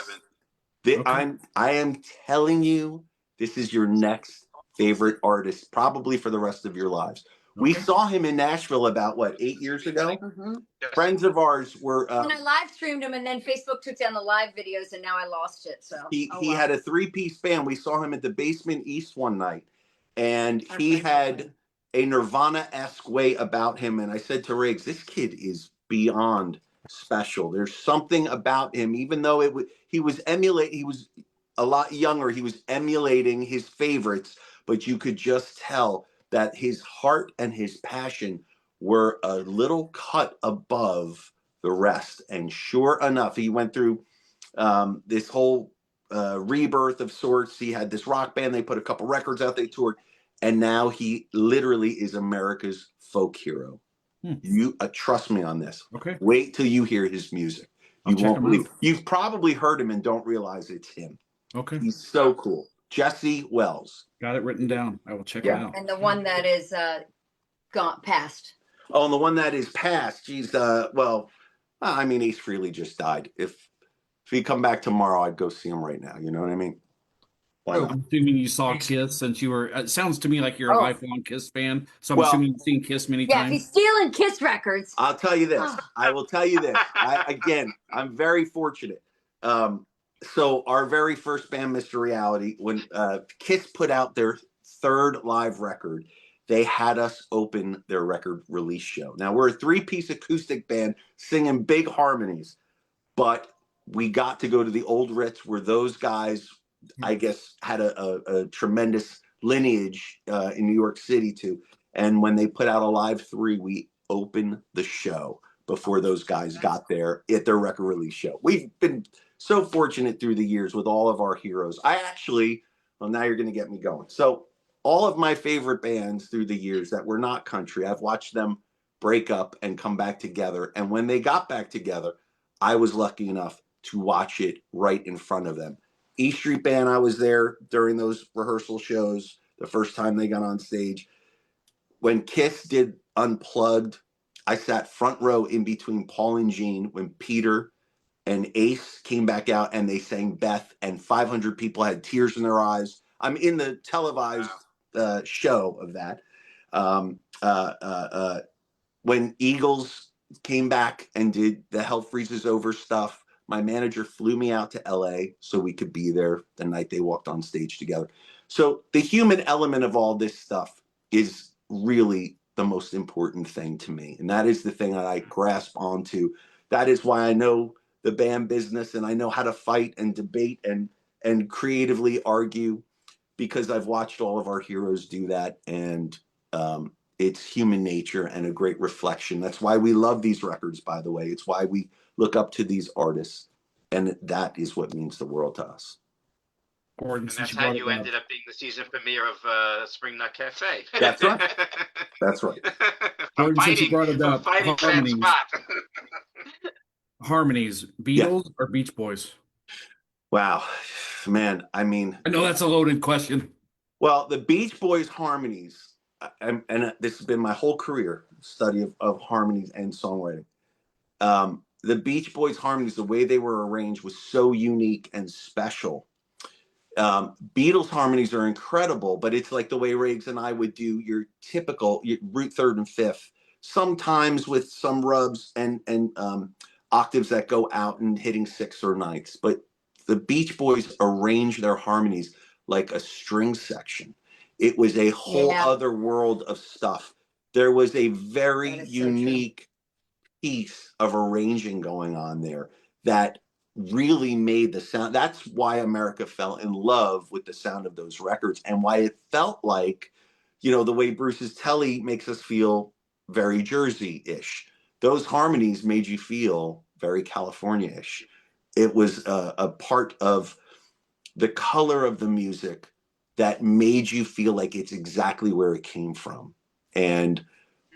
Okay. I am telling you, this is your next favorite artist, probably for the rest of your lives. We Okay. saw him in Nashville about 8 years ago. Mm-hmm. Friends of ours were. And I live streamed him, and then Facebook took down the live videos, and now I lost it. So He had a 3-piece band. We saw him at the Basement East one night, and he had a Nirvana-esque way about him. And I said to Riggs, this kid is beyond special. There's something about him, even though he was a lot younger. He was emulating his favorites, but you could just tell that his heart and his passion were a little cut above the rest. And sure enough, he went through this whole rebirth of sorts. He had this rock band. They put a couple records out. They toured. And now he literally is America's folk hero. You trust me on this. Okay. Wait till you hear his music. You won't believe. You've probably heard him and don't realize it's him. Okay. He's so cool. Jesse Wells. Got it written down. I will check it out. And the one that is gone past. Oh, and the one that is past. Geez, well, I mean, Ace Frehley just died. If he'd come back tomorrow, I'd go see him right now. You know what I mean? I'm assuming you saw Kiss since you were. It sounds to me like you're a lifelong Kiss fan. So I'm Well, assuming you've seen Kiss many Yeah, times. if he's stealing Kiss records. I'll tell you this. I will tell you this. Again, I'm very fortunate. So our very first band, Mr. Reality, when Kiss put out their third live record, they had us open their record release show. Now, we're a 3-piece acoustic band singing big harmonies, but we got to go to the old Ritz where those guys, I guess, had a tremendous lineage in New York City too. And when they put out a live 3, we opened the show before those guys got there at their record release show. We've been so fortunate through the years with all of our heroes. Well, now you're going to get me going. So all of my favorite bands through the years that were not country, I've watched them break up and come back together. And when they got back together, I was lucky enough to watch it right in front of them. E Street Band, I was there during those rehearsal shows, the first time they got on stage. When Kiss did Unplugged, I sat front row in between Paul and Gene when Peter and Ace came back out and they sang Beth, and 500 people had tears in their eyes. I'm in the televised show of that. When Eagles came back and did the Hell Freezes Over stuff, my manager flew me out to LA so we could be there the night they walked on stage together. So the human element of all this stuff is really the most important thing to me. And that is the thing that I grasp onto. That is why I know the band business, and I know how to fight and debate and creatively argue because I've watched all of our heroes do that, and it's human nature and a great reflection. That's why we love these records, by the way. It's why we look up to these artists, and that is what means the world to us. Gordon, And since that's you how brought it you up. ended up being the season premiere of Spring Nut Cafe. That's right. That's right. from Gordon, since you fighting, brought it from up, fighting for that harmonies. spot. Harmonies, Beatles or Beach Boys? Wow, man. I mean, I know that's a loaded question. well, the Beach Boys harmonies, and this has been my whole career study of harmonies and songwriting. The Beach Boys harmonies, the way they were arranged was so unique and special. Beatles harmonies are incredible, but it's like the way Riggs and I would do your typical root third and fifth, sometimes with some rubs and octaves that go out and hitting sixths or ninths. But the Beach Boys arrange their harmonies like a string section. It was a whole other world of stuff. There was a very unique piece of arranging going on there that really made the sound. That's why America fell in love with the sound of those records, and why it felt like, the way Bruce's Telly makes us feel very Jersey-ish. Those harmonies made you feel very California-ish. It was a part of the color of the music that made you feel like it's exactly where it came from. And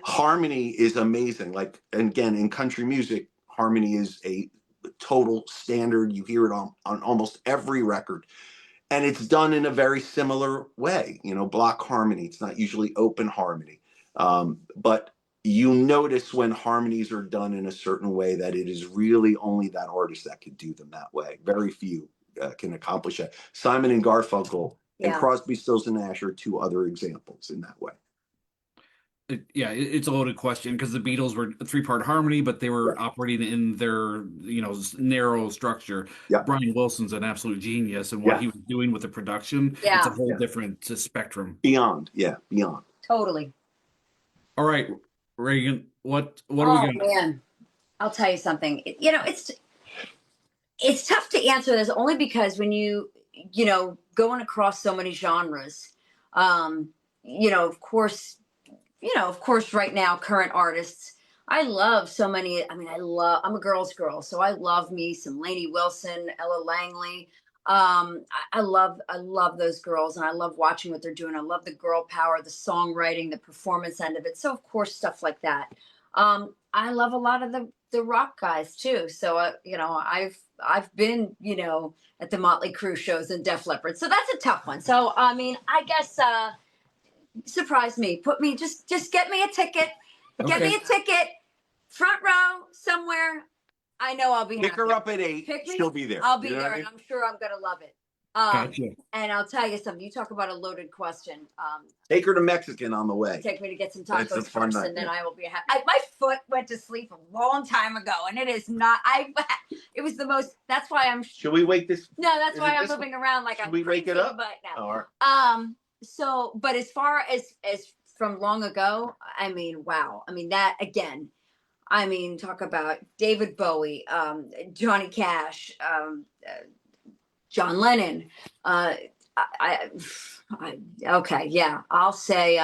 harmony is amazing. Like, and again, in country music, harmony is a total standard. You hear it on almost every record. And it's done in a very similar way, block harmony. It's not usually open harmony. But you notice when harmonies are done in a certain way that it is really only that artist that can do them that way. Very few can accomplish that. Simon and Garfunkel and Crosby, Stills and Nash are two other examples in that way. It's a loaded question because the Beatles were a three-part harmony, but they were operating in their, narrow structure. Yeah. Brian Wilson's an absolute genius, and what he was doing with the production, it's a whole different spectrum. Beyond. Totally. All right, Reagan, what do we got? Man, I'll tell you something. It's tough to answer this only because when going across so many genres, of course, right now, current artists, I love so many. I mean, I'm a girl's girl, so I love me some Lainey Wilson, Ella Langley. I love those girls, and I love watching what they're doing. I love the girl power, the songwriting, the performance end of it. So of course, stuff like that. I love a lot of the rock guys too. So I've been at the Motley Crue shows and Def Leppard. So that's a tough one. So I mean, I guess surprise me, just get me a ticket, front row somewhere. I know I'll be Pick happy. her up at 8. She'll be there. I'll be there, and I'm sure I'm gonna love it. Gotcha. And I'll tell you something. You talk about a loaded question. Take her to Mexican on the way. Take me to get some That's a tacos fun first, night, and then I will be happy. My foot went to sleep a long time ago, and it is not. It was the most. That's why I'm. Should we wake this? No, that's Is why it I'm this moving around like Should I'm. we wake it crazy, up? But no. All right. So, but as far as from long ago, I mean, wow. I mean, that again. I mean, talk about David Bowie, Johnny Cash, John Lennon. Okay, yeah. I'll say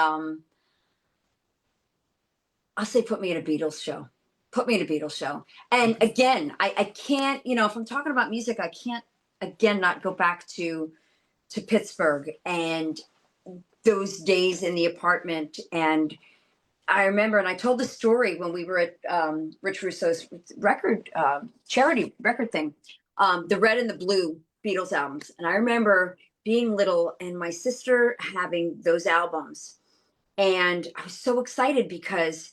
put me in a Beatles show. Put me in a Beatles show. And again, I can't, if I'm talking about music, I can't again not go back to Pittsburgh and those days in the apartment. And I remember, and I told the story when we were at Rich Russo's record charity record thing, the Red and the Blue Beatles albums. And I remember being little and my sister having those albums. And I was so excited because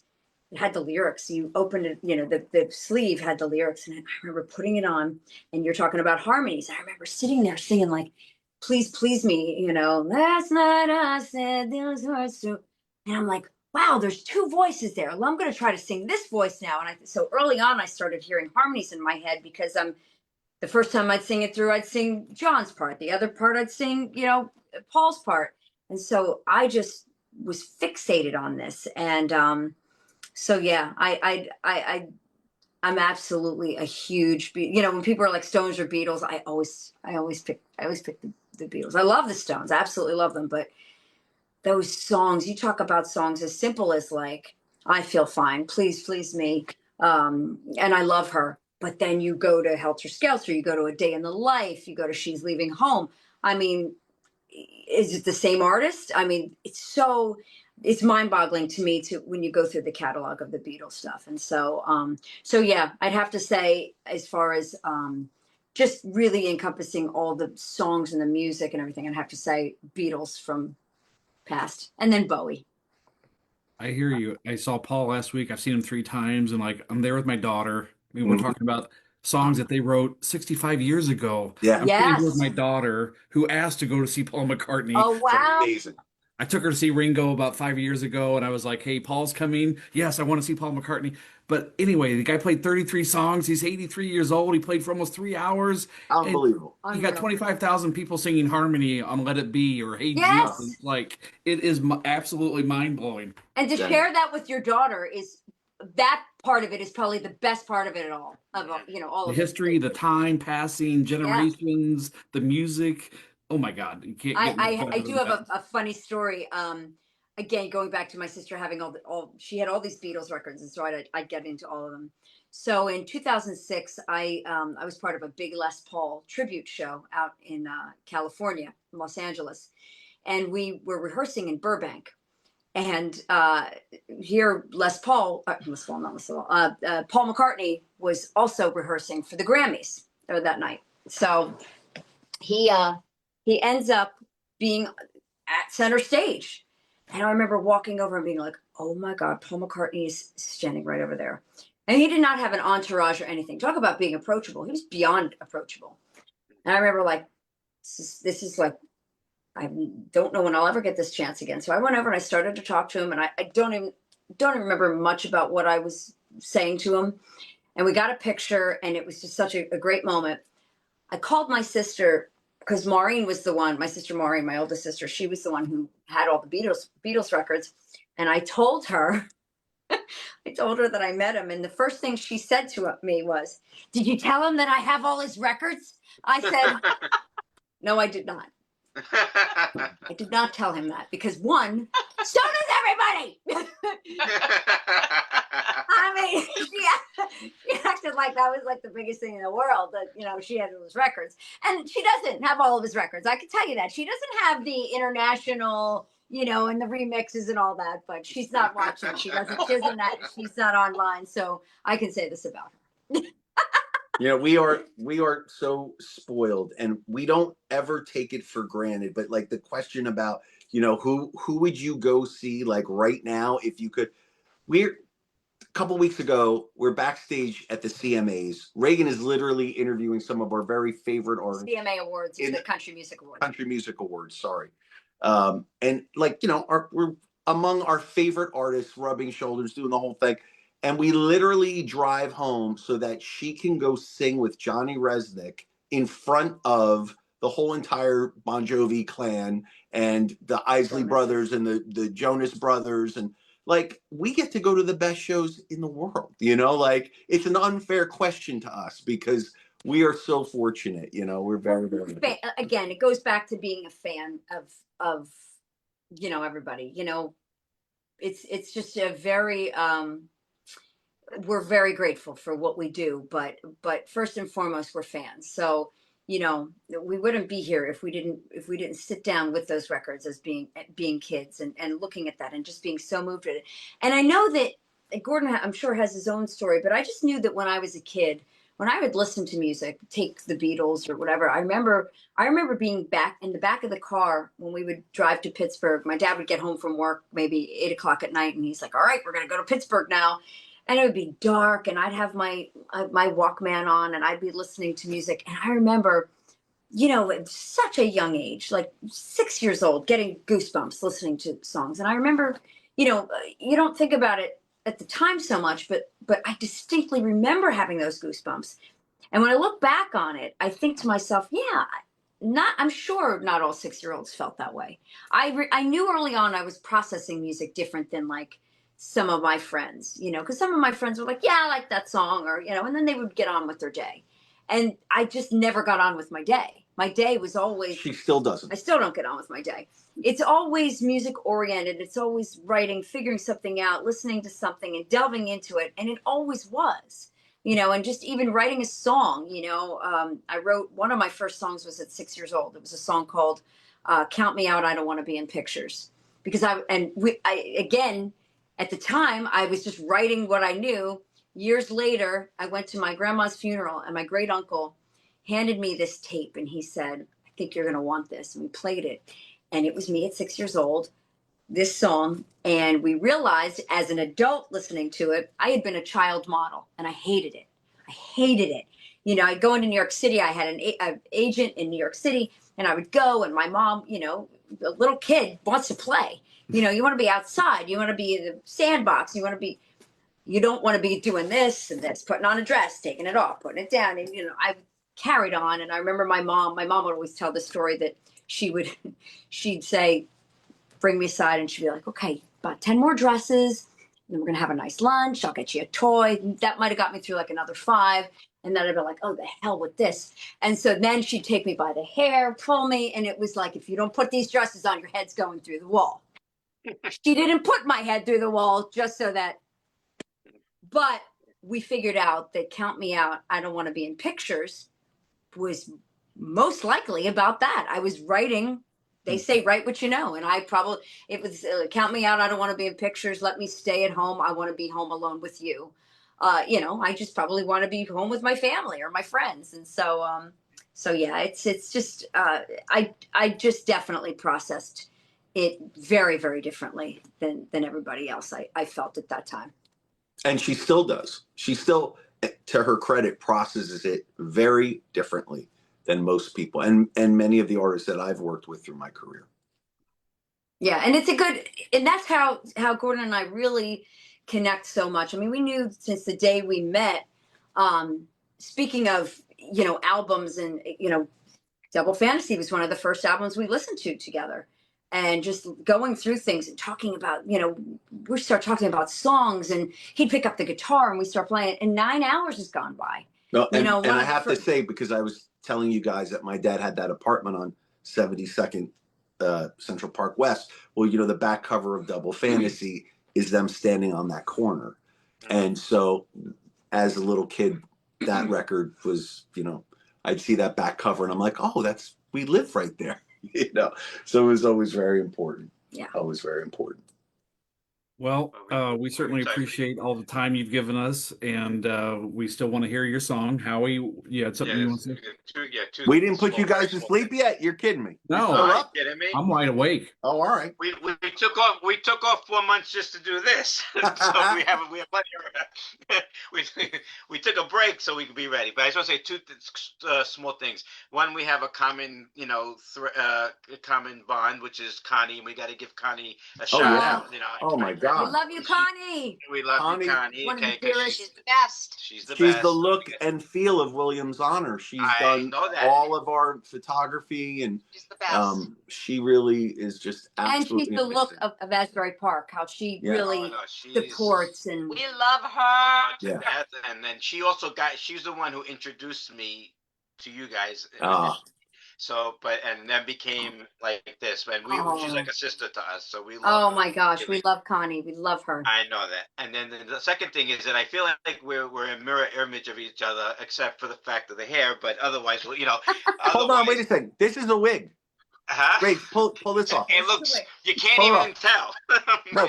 it had the lyrics. You opened it, the sleeve had the lyrics. And I remember putting it on, and you're talking about harmonies. I remember sitting there singing like, please, please me, last night I said those words to, and I'm like, wow, there's two voices there. Well, I'm going to try to sing this voice now. And so early on, I started hearing harmonies in my head because the first time I'd sing it through, I'd sing John's part. The other part, I'd sing, Paul's part. And so I just was fixated on this. And so, yeah, I I'm absolutely a huge, when people are like Stones or Beatles, I always pick the Beatles. I love the Stones, I absolutely love them, but those songs, you talk about songs as simple as like, I Feel Fine, Please Please Me, and I Love Her. But then you go to Helter Skelter, you go to A Day in the Life, you go to She's Leaving Home. I mean, is it the same artist? I mean, it's mind-boggling to me to when you go through the catalog of the Beatles stuff. And so yeah, I'd have to say, as far as just really encompassing all the songs and the music and everything, I'd have to say Beatles from past, and then Bowie. I hear you. I saw Paul last week. I've seen him 3 times, and like I'm there with my daughter. I mean, we're talking about songs that they wrote 65 years ago. Yeah. I'm sitting here with Yes. my daughter who asked to go to see Paul McCartney. Oh wow. Amazing. I took her to see Ringo about 5 years ago, and I was like, "Hey, Paul's coming. Yes, I want to see Paul McCartney." But anyway, the guy played 33 songs. He's 83 years old. He played for almost 3 hours, and Unbelievable. you got Unreal. 25,000 people singing harmony on "Let It Be" or "Hey Jude." Yes. Like it is absolutely mind blowing. And to Yeah. share that with your daughter is that part of it is probably the best part of it all. Of all The of history, it. the time passing, generations, the music. Oh my God, you can't get much I better do than have that. a funny story. Again, going back to my sister having she had all these Beatles records, and so I'd get into all of them. So in 2006, I was part of a big Les Paul tribute show out in California, Los Angeles, and we were rehearsing in Burbank. And here, Paul McCartney was also rehearsing for the Grammys that night. So he ends up being at center stage. And I remember walking over and being like, oh my God, Paul McCartney is standing right over there. And he did not have an entourage or anything. Talk about being approachable. He was beyond approachable. And I remember like, this is like, I don't know when I'll ever get this chance again. So I went over and I started to talk to him, and I don't even remember much about what I was saying to him. And we got a picture, and it was just such a great moment. I called my sister because Maureen was the one, my sister Maureen, my oldest sister, she was the one who had all the Beatles records. And I told her that I met him. And the first thing she said to me was, "Did you tell him that I have all his records?" I said, "No, I did not. I did not tell him that because one, so does everybody." I mean, she acted like that was like the biggest thing in the world, that she had those records, and she doesn't have all of his records. I can tell you that she doesn't have the international, and the remixes and all that. But she's not watching. She doesn't. She's not online, so I can say this about her. We are so spoiled, and we don't ever take it for granted. But like the question about, who would you go see like right now if you could? We're a couple weeks ago, we're backstage at the CMAs. Reagan is literally interviewing some of our very favorite artists. CMA Awards, the Country Music Awards. Country Music Awards, sorry. And like, we're among our favorite artists, rubbing shoulders, doing the whole thing. And we literally drive home so that she can go sing with Johnny Resnick in front of the whole entire Bon Jovi clan and the Isley brothers and the Jonas brothers. And like, we get to go to the best shows in the world, like it's an unfair question to us because we are so fortunate, we're very, very again, it goes back to being a fan of everybody. It's just a very we're very grateful for what we do, but first and foremost, we're fans. So we wouldn't be here if we didn't sit down with those records as being kids and looking at that and just being so moved with it. And I know that Gordon, I'm sure, has his own story, but I just knew that when I was a kid, when I would listen to music, take the Beatles or whatever, I remember being back in the back of the car when we would drive to Pittsburgh. My dad would get home from work maybe 8 o'clock at night, and he's like, "All right, we're gonna go to Pittsburgh now." And it would be dark, and I'd have my Walkman on, and I'd be listening to music. And I remember, at such a young age, like 6 years old, getting goosebumps listening to songs. And I remember, you don't think about it at the time so much, but I distinctly remember having those goosebumps. And when I look back on it, I think to myself, yeah, I'm sure not all 6-year-olds felt that way. I knew early on I was processing music different than like some of my friends, because some of my friends were like, yeah, I like that song, or, and then they would get on with their day. And I just never got on with my day. My day was always, She still doesn't. I still don't get on with my day. It's always music oriented. It's always writing, figuring something out, listening to something and delving into it. And it always was, and just even writing a song, I wrote, one of my first songs was at 6 years old. It was a song called Count Me Out, I Don't Want to Be in Pictures. Because again, at the time, I was just writing what I knew. Years later, I went to my grandma's funeral, and my great uncle handed me this tape, and he said, I think you're going to want this. And we played it. And it was me at 6 years old, this song. And we realized as an adult listening to it, I had been a child model, and I hated it. I hated it. I'd go into New York City. I had an agent in New York City, and I would go, and my mom, a little kid wants to play. You want to be outside. You want to be in the sandbox. You don't want to be doing this and this, putting on a dress, taking it off, putting it down. And, I carried on. And I remember my mom would always tell the story that she'd say, bring me aside, and she'd be like, okay, about 10 more dresses. And we're going to have a nice lunch. I'll get you a toy. That might've got me through like another 5. And then I'd be like, oh, the hell with this. And so then she'd take me by the hair, pull me. And it was like, if you don't put these dresses on, your head's going through the wall. She didn't put my head through the wall just so that, but we figured out that Count Me Out, I Don't Want to Be in Pictures was most likely about that. I was writing, they say, write what you know. And it was Count Me Out, I Don't Want to Be in Pictures. Let me stay at home. I want to be home alone with you. I just probably want to be home with my family or my friends. And so yeah, it's just, I just definitely processed it very, very differently than everybody else I felt at that time. And she still does. She still, to her credit, processes it very differently than most people and many of the artists that I've worked with through my career. Yeah, and and that's how Gordon and I really connect so much. I mean, we knew since the day we met, speaking of, albums and, Double Fantasy was one of the first albums we listened to together. And just going through things and talking about, we start talking about songs, and he'd pick up the guitar and we start playing, and 9 hours has gone by. No, and I have to say, because I was telling you guys that my dad had that apartment on 72nd Central Park West. Well, the back cover of Double Fantasy is them standing on that corner. And so as a little kid, that record was, I'd see that back cover and I'm like, oh, we live right there. So it was always very important. Yeah. Always very important. Well, we certainly appreciate all the time you've given us, and we still want to hear your song. Howie, you had something you want to say? We didn't put you guys to sleep yet? You're kidding me. No, Are you kidding me? I'm wide awake. Oh, all right. We took off 4 months just to do this. So we have plenty of, we took a break so we could be ready. But I just want to say 2 small things. One, we have a common common bond, which is Connie, and we got to give Connie a shout. Yeah. Oh my God. We love you, Connie. We love you, Connie. One of the Okay, dearest. She's the best. she's the She's best. the look and feel of Williams Honor. She's done know that. all of our photography, and She's the best. she really is just And absolutely she's the look amazing. of Asbury Park, how she Yeah. really Oh, no, she's- supports and We love her. Yeah. And then she's the one who introduced me to you guys. Ah. So, and then became like this, and she's like a sister to us. So we love oh her. my gosh, we love Connie. We love her. I know that. And then the second thing is that I feel like we're a mirror image of each other, except for the fact of the hair. But otherwise, Hold on, wait a second. This is a wig. Huh? Great, pull this off. It looks. You can't Pull it even tell. No.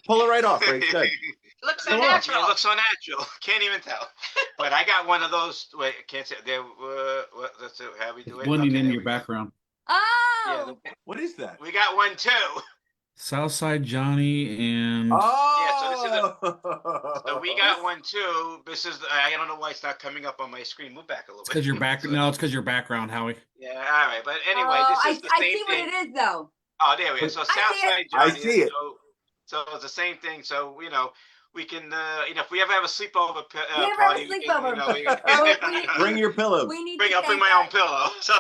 Pull it right off. Right, good. Looks so Come on. natural. It looks so natural. Can't even tell. But I got one of those. Wait, I can't say. There. That's how we do it. Blending Okay, in there your we go. background. Oh, Yeah, What is that? we got one too. Southside Johnny and Oh. So we got one too. This is. I don't know why it's not coming up on my screen. Move back a little bit. because your back. No, it's because your background, Howie. Yeah. All right. But anyway, Oh, this is the I same see thing. what it is though. Oh, there we go. So I see Southside I Johnny. see it. So it's the same thing. So we can, if we ever have a sleepover We ever party, have a we can, sleepover. we Oh, Bring your pillows. we need bring. to I'll bring thank my own pillow. So,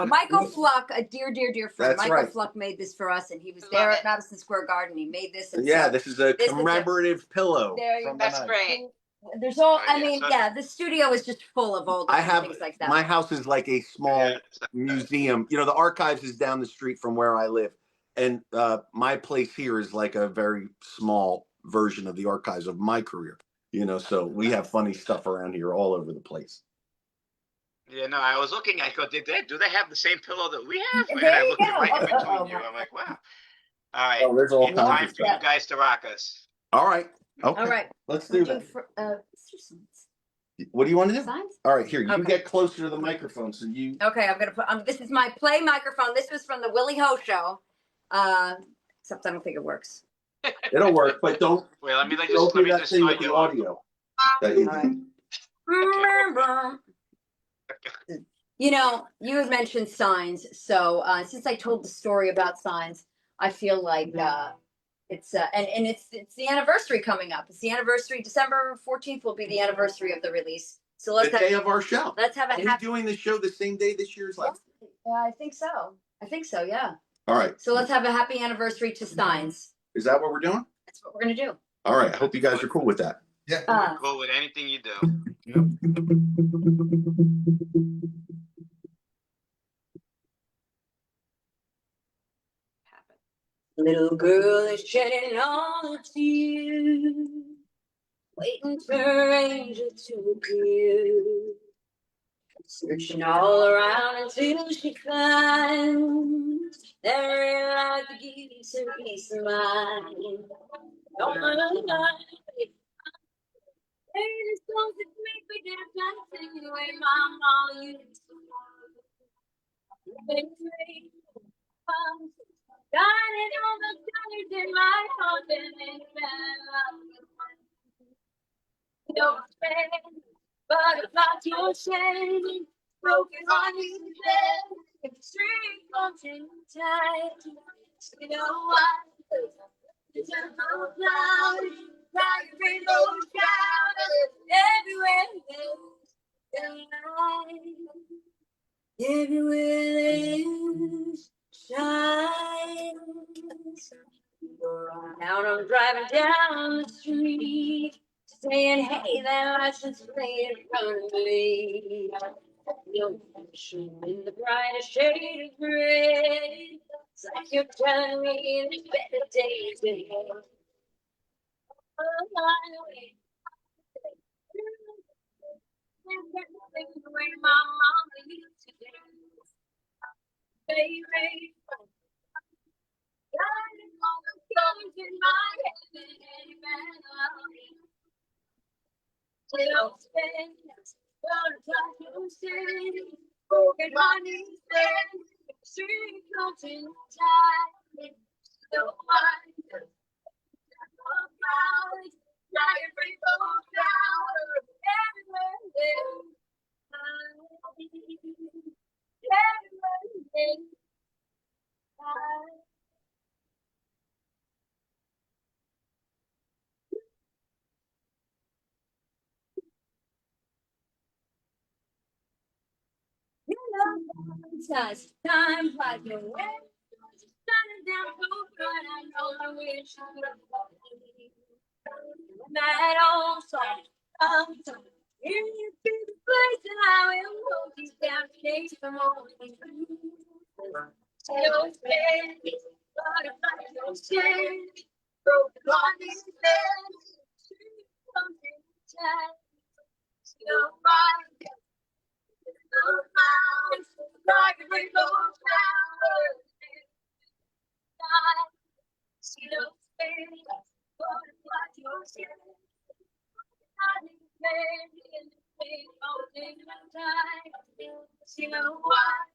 Michael Fluck, a dear friend. That's Michael right. Fluck made this for us, and he was Love there it. at Madison Square Garden. He made this. And Yeah, so this is a this is a- commemorative pillow There you from go. the That's night. great. There's all. Oh, I yeah, mean, so- yeah, the studio is just full of old I have things like that. my house is like a small Yeah. museum. You know, the archives is down the street from where I live, and my place here is like a very small version of the archives of my career. You know, so we have funny stuff around here all over the place. Yeah, no, I was looking. I go, do they have the same pillow that we have? There And I you looked go. right in between Oh, you. my I'm like, wow. All right, Oh, there's all it's kinds time of for stuff. you guys to rock us. All right. Okay. All right. Let's do that. Let's do signs. What do you want to do? Signs? All right, here. You Okay. get closer to the microphone, so you. Okay, I'm gonna put. This is my play microphone. This was from the Willie Ho show. Except I don't think it works. It'll work, but don't. Wait, let me Don't just do that thing start with the you off. audio. That you All right. You know, you had mentioned signs, so since I told the story about signs, I feel like it's and it's the anniversary coming up. It's the anniversary. December 14th will be the anniversary of the release. So the day of our show. let's have a Are we happy. doing the show the same day this year as last? Yeah, I think so. Yeah. All right. So let's have a happy anniversary to Steins. Is that what we're doing? That's what we're gonna do. All right. I hope you guys are cool with that. I'm cool with anything you do. Little girl is shedding all her tears, waiting for her angel to appear. Searching all around until she finds that real life gives her peace of mind. Don't let her lie. Hey, this song's a great big dancing the way my mama used to. Shining on the colors in my heart and don't spend, but about your shame, broken heart is dead, street mountain tight, you know what? It's a whole cloud, like rainbow showers everywhere there's light, everywhere there's shines. Now I'm driving down the street, saying, hey, that license plate in front of me. You're in the brightest shade of gray. It's like you're telling me there's better days ahead. The way my mama used to do. Baby, shining all the colors in my head. Don't spend, don't try to stay. Broken heart is dead, street mountain tide. So wide, like a rainbow flower everywhere there's everywhere there's you know, sometimes time flies away. Shining down so bright, I know I wish I would have that old song. Here you be the place that I will hold you down, chase the morning. Your face, butterfly, your skin, broken heart is dead. Something time, your mind, your mind, like a rainbow flower. See your face, butterfly, your skin. You know what?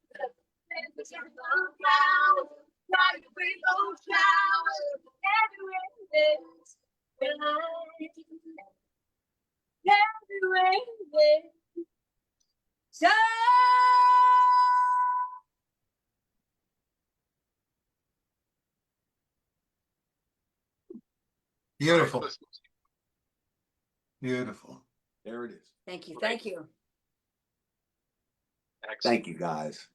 It's a cloud, like a rainbow shower, everywhere there's light, everywhere there's Beautiful. Beautiful. There it is. Thank you. Thank you. Excellent. Thank you, guys.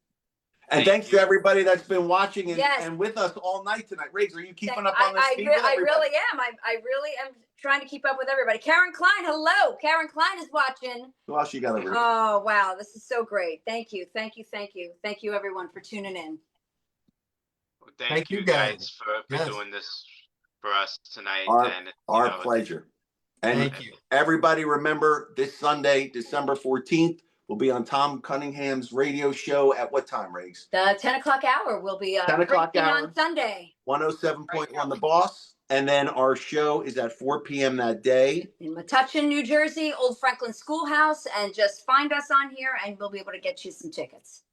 And Thank thanks you. to everybody that's been watching Yes. and with us all night tonight. Riggs, are you keeping up I, on this I, feed re- with I everybody? really am. I really am trying to keep up with everybody. Karen Klein, hello. Karen Klein is watching. Who else you got over here? Oh, wow. This is so great. Thank you. Thank you. Thank you. Thank you, everyone, for tuning in. Thank you you, guys guys. for Yes. doing this for us tonight. Our- and Our pleasure. And Thank you. everybody remember this Sunday, December 14th, we'll be on Tom Cunningham's radio show at what time, Riggs? The 10 o'clock hour will be 10 o'clock preaching hour. on Sunday 107.1 The Boss. And then our show is at 4 p.m. that day. in Metuchen, New Jersey, Old Franklin Schoolhouse. And just find us on here and we'll be able to get you some tickets.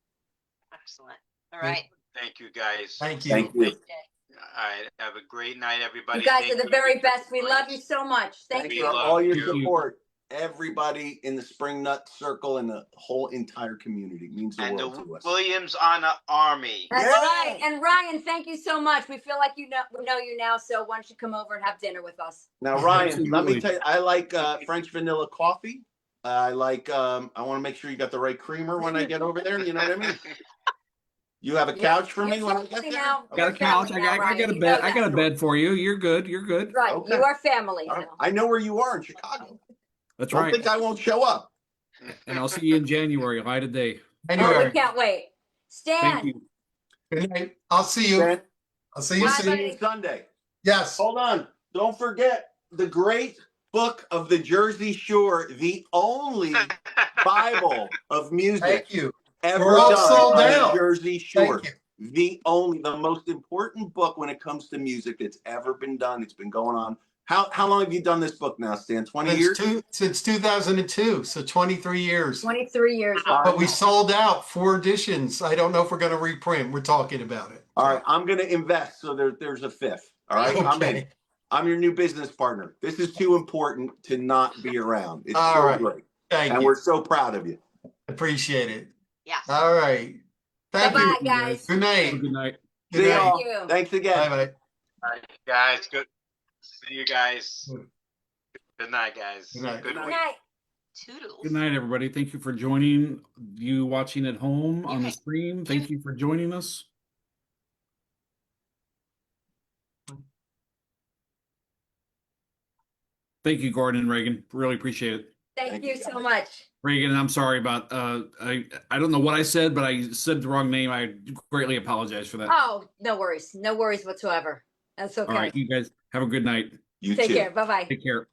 Excellent. All right. Thank you guys. Thank you. Thank you. Great day. All right. Have a great night, everybody. You guys Thank are the you very for best. We joining love us. you so much. Thank Thanks We for you. love all your you. support. Everybody in the Spring Nut Circle and the whole entire community. It means the And the world to us. Williams Honor Army. That's Yeah. right. And Ryan, thank you so much. We feel like we know you now. So why don't you come over and have dinner with us? Now, Ryan, let me Absolutely. tell you, I like French vanilla coffee. I like, I want to make sure you got the right creamer when I get over there. You know what I mean? You have a couch for me You're when I get family there? now. Got You're a couch. family now, I got Ryan. a You bed. know I got a that. bed for you. You're good. You're good. Right. Okay. You are family All right. now. I know where you are in Chicago. That's Don't right. think I won't show up. And I'll see you in January, light of day. Oh, we Anyway, can't wait. Thank Stan. you. good night. I'll see you. Ben, I'll see you Bye, soon. see you Sunday. Yes. Hold on. Don't forget the great book of the Jersey Shore, the only Bible of music Thank you. ever We're all done sold on the out. Jersey Shore. Thank you. The most important book when it comes to music that's ever been done. It's been going on. How long have you done this book now, Stan? 20 years? Since 2002, so 23 years. 23 years. But we sold out 4 editions. I don't know if we're going to reprint. We're talking about it. All right, I'm going to invest so there's a 5th. All right, I'm in. Okay. I'm your new business partner. This is too important to not be around. It's All so right. great. Thank And you. we're so proud of you. Appreciate it. Yes. All right. Thank Bye-bye, you. guys. Good Have a night. good night. Good See night. y'all. Thank you. Thanks again. Bye bye. All right, guys. Good. See you guys. Good night, guys. Good night. Good week. night. Toodles. Good night, everybody. Thank you for joining. You watching at home on the Okay. stream. Thank you for joining us. Thank you, Gordon and Reagan. Really appreciate it. Thank Thank you you, so guys. much. Reagan, I'm sorry about I don't know what I said, but I said the wrong name. I greatly apologize for that. Oh, no worries. No worries whatsoever. That's okay. All right, you guys have a good night. You Take too. care. Bye-bye. Take care.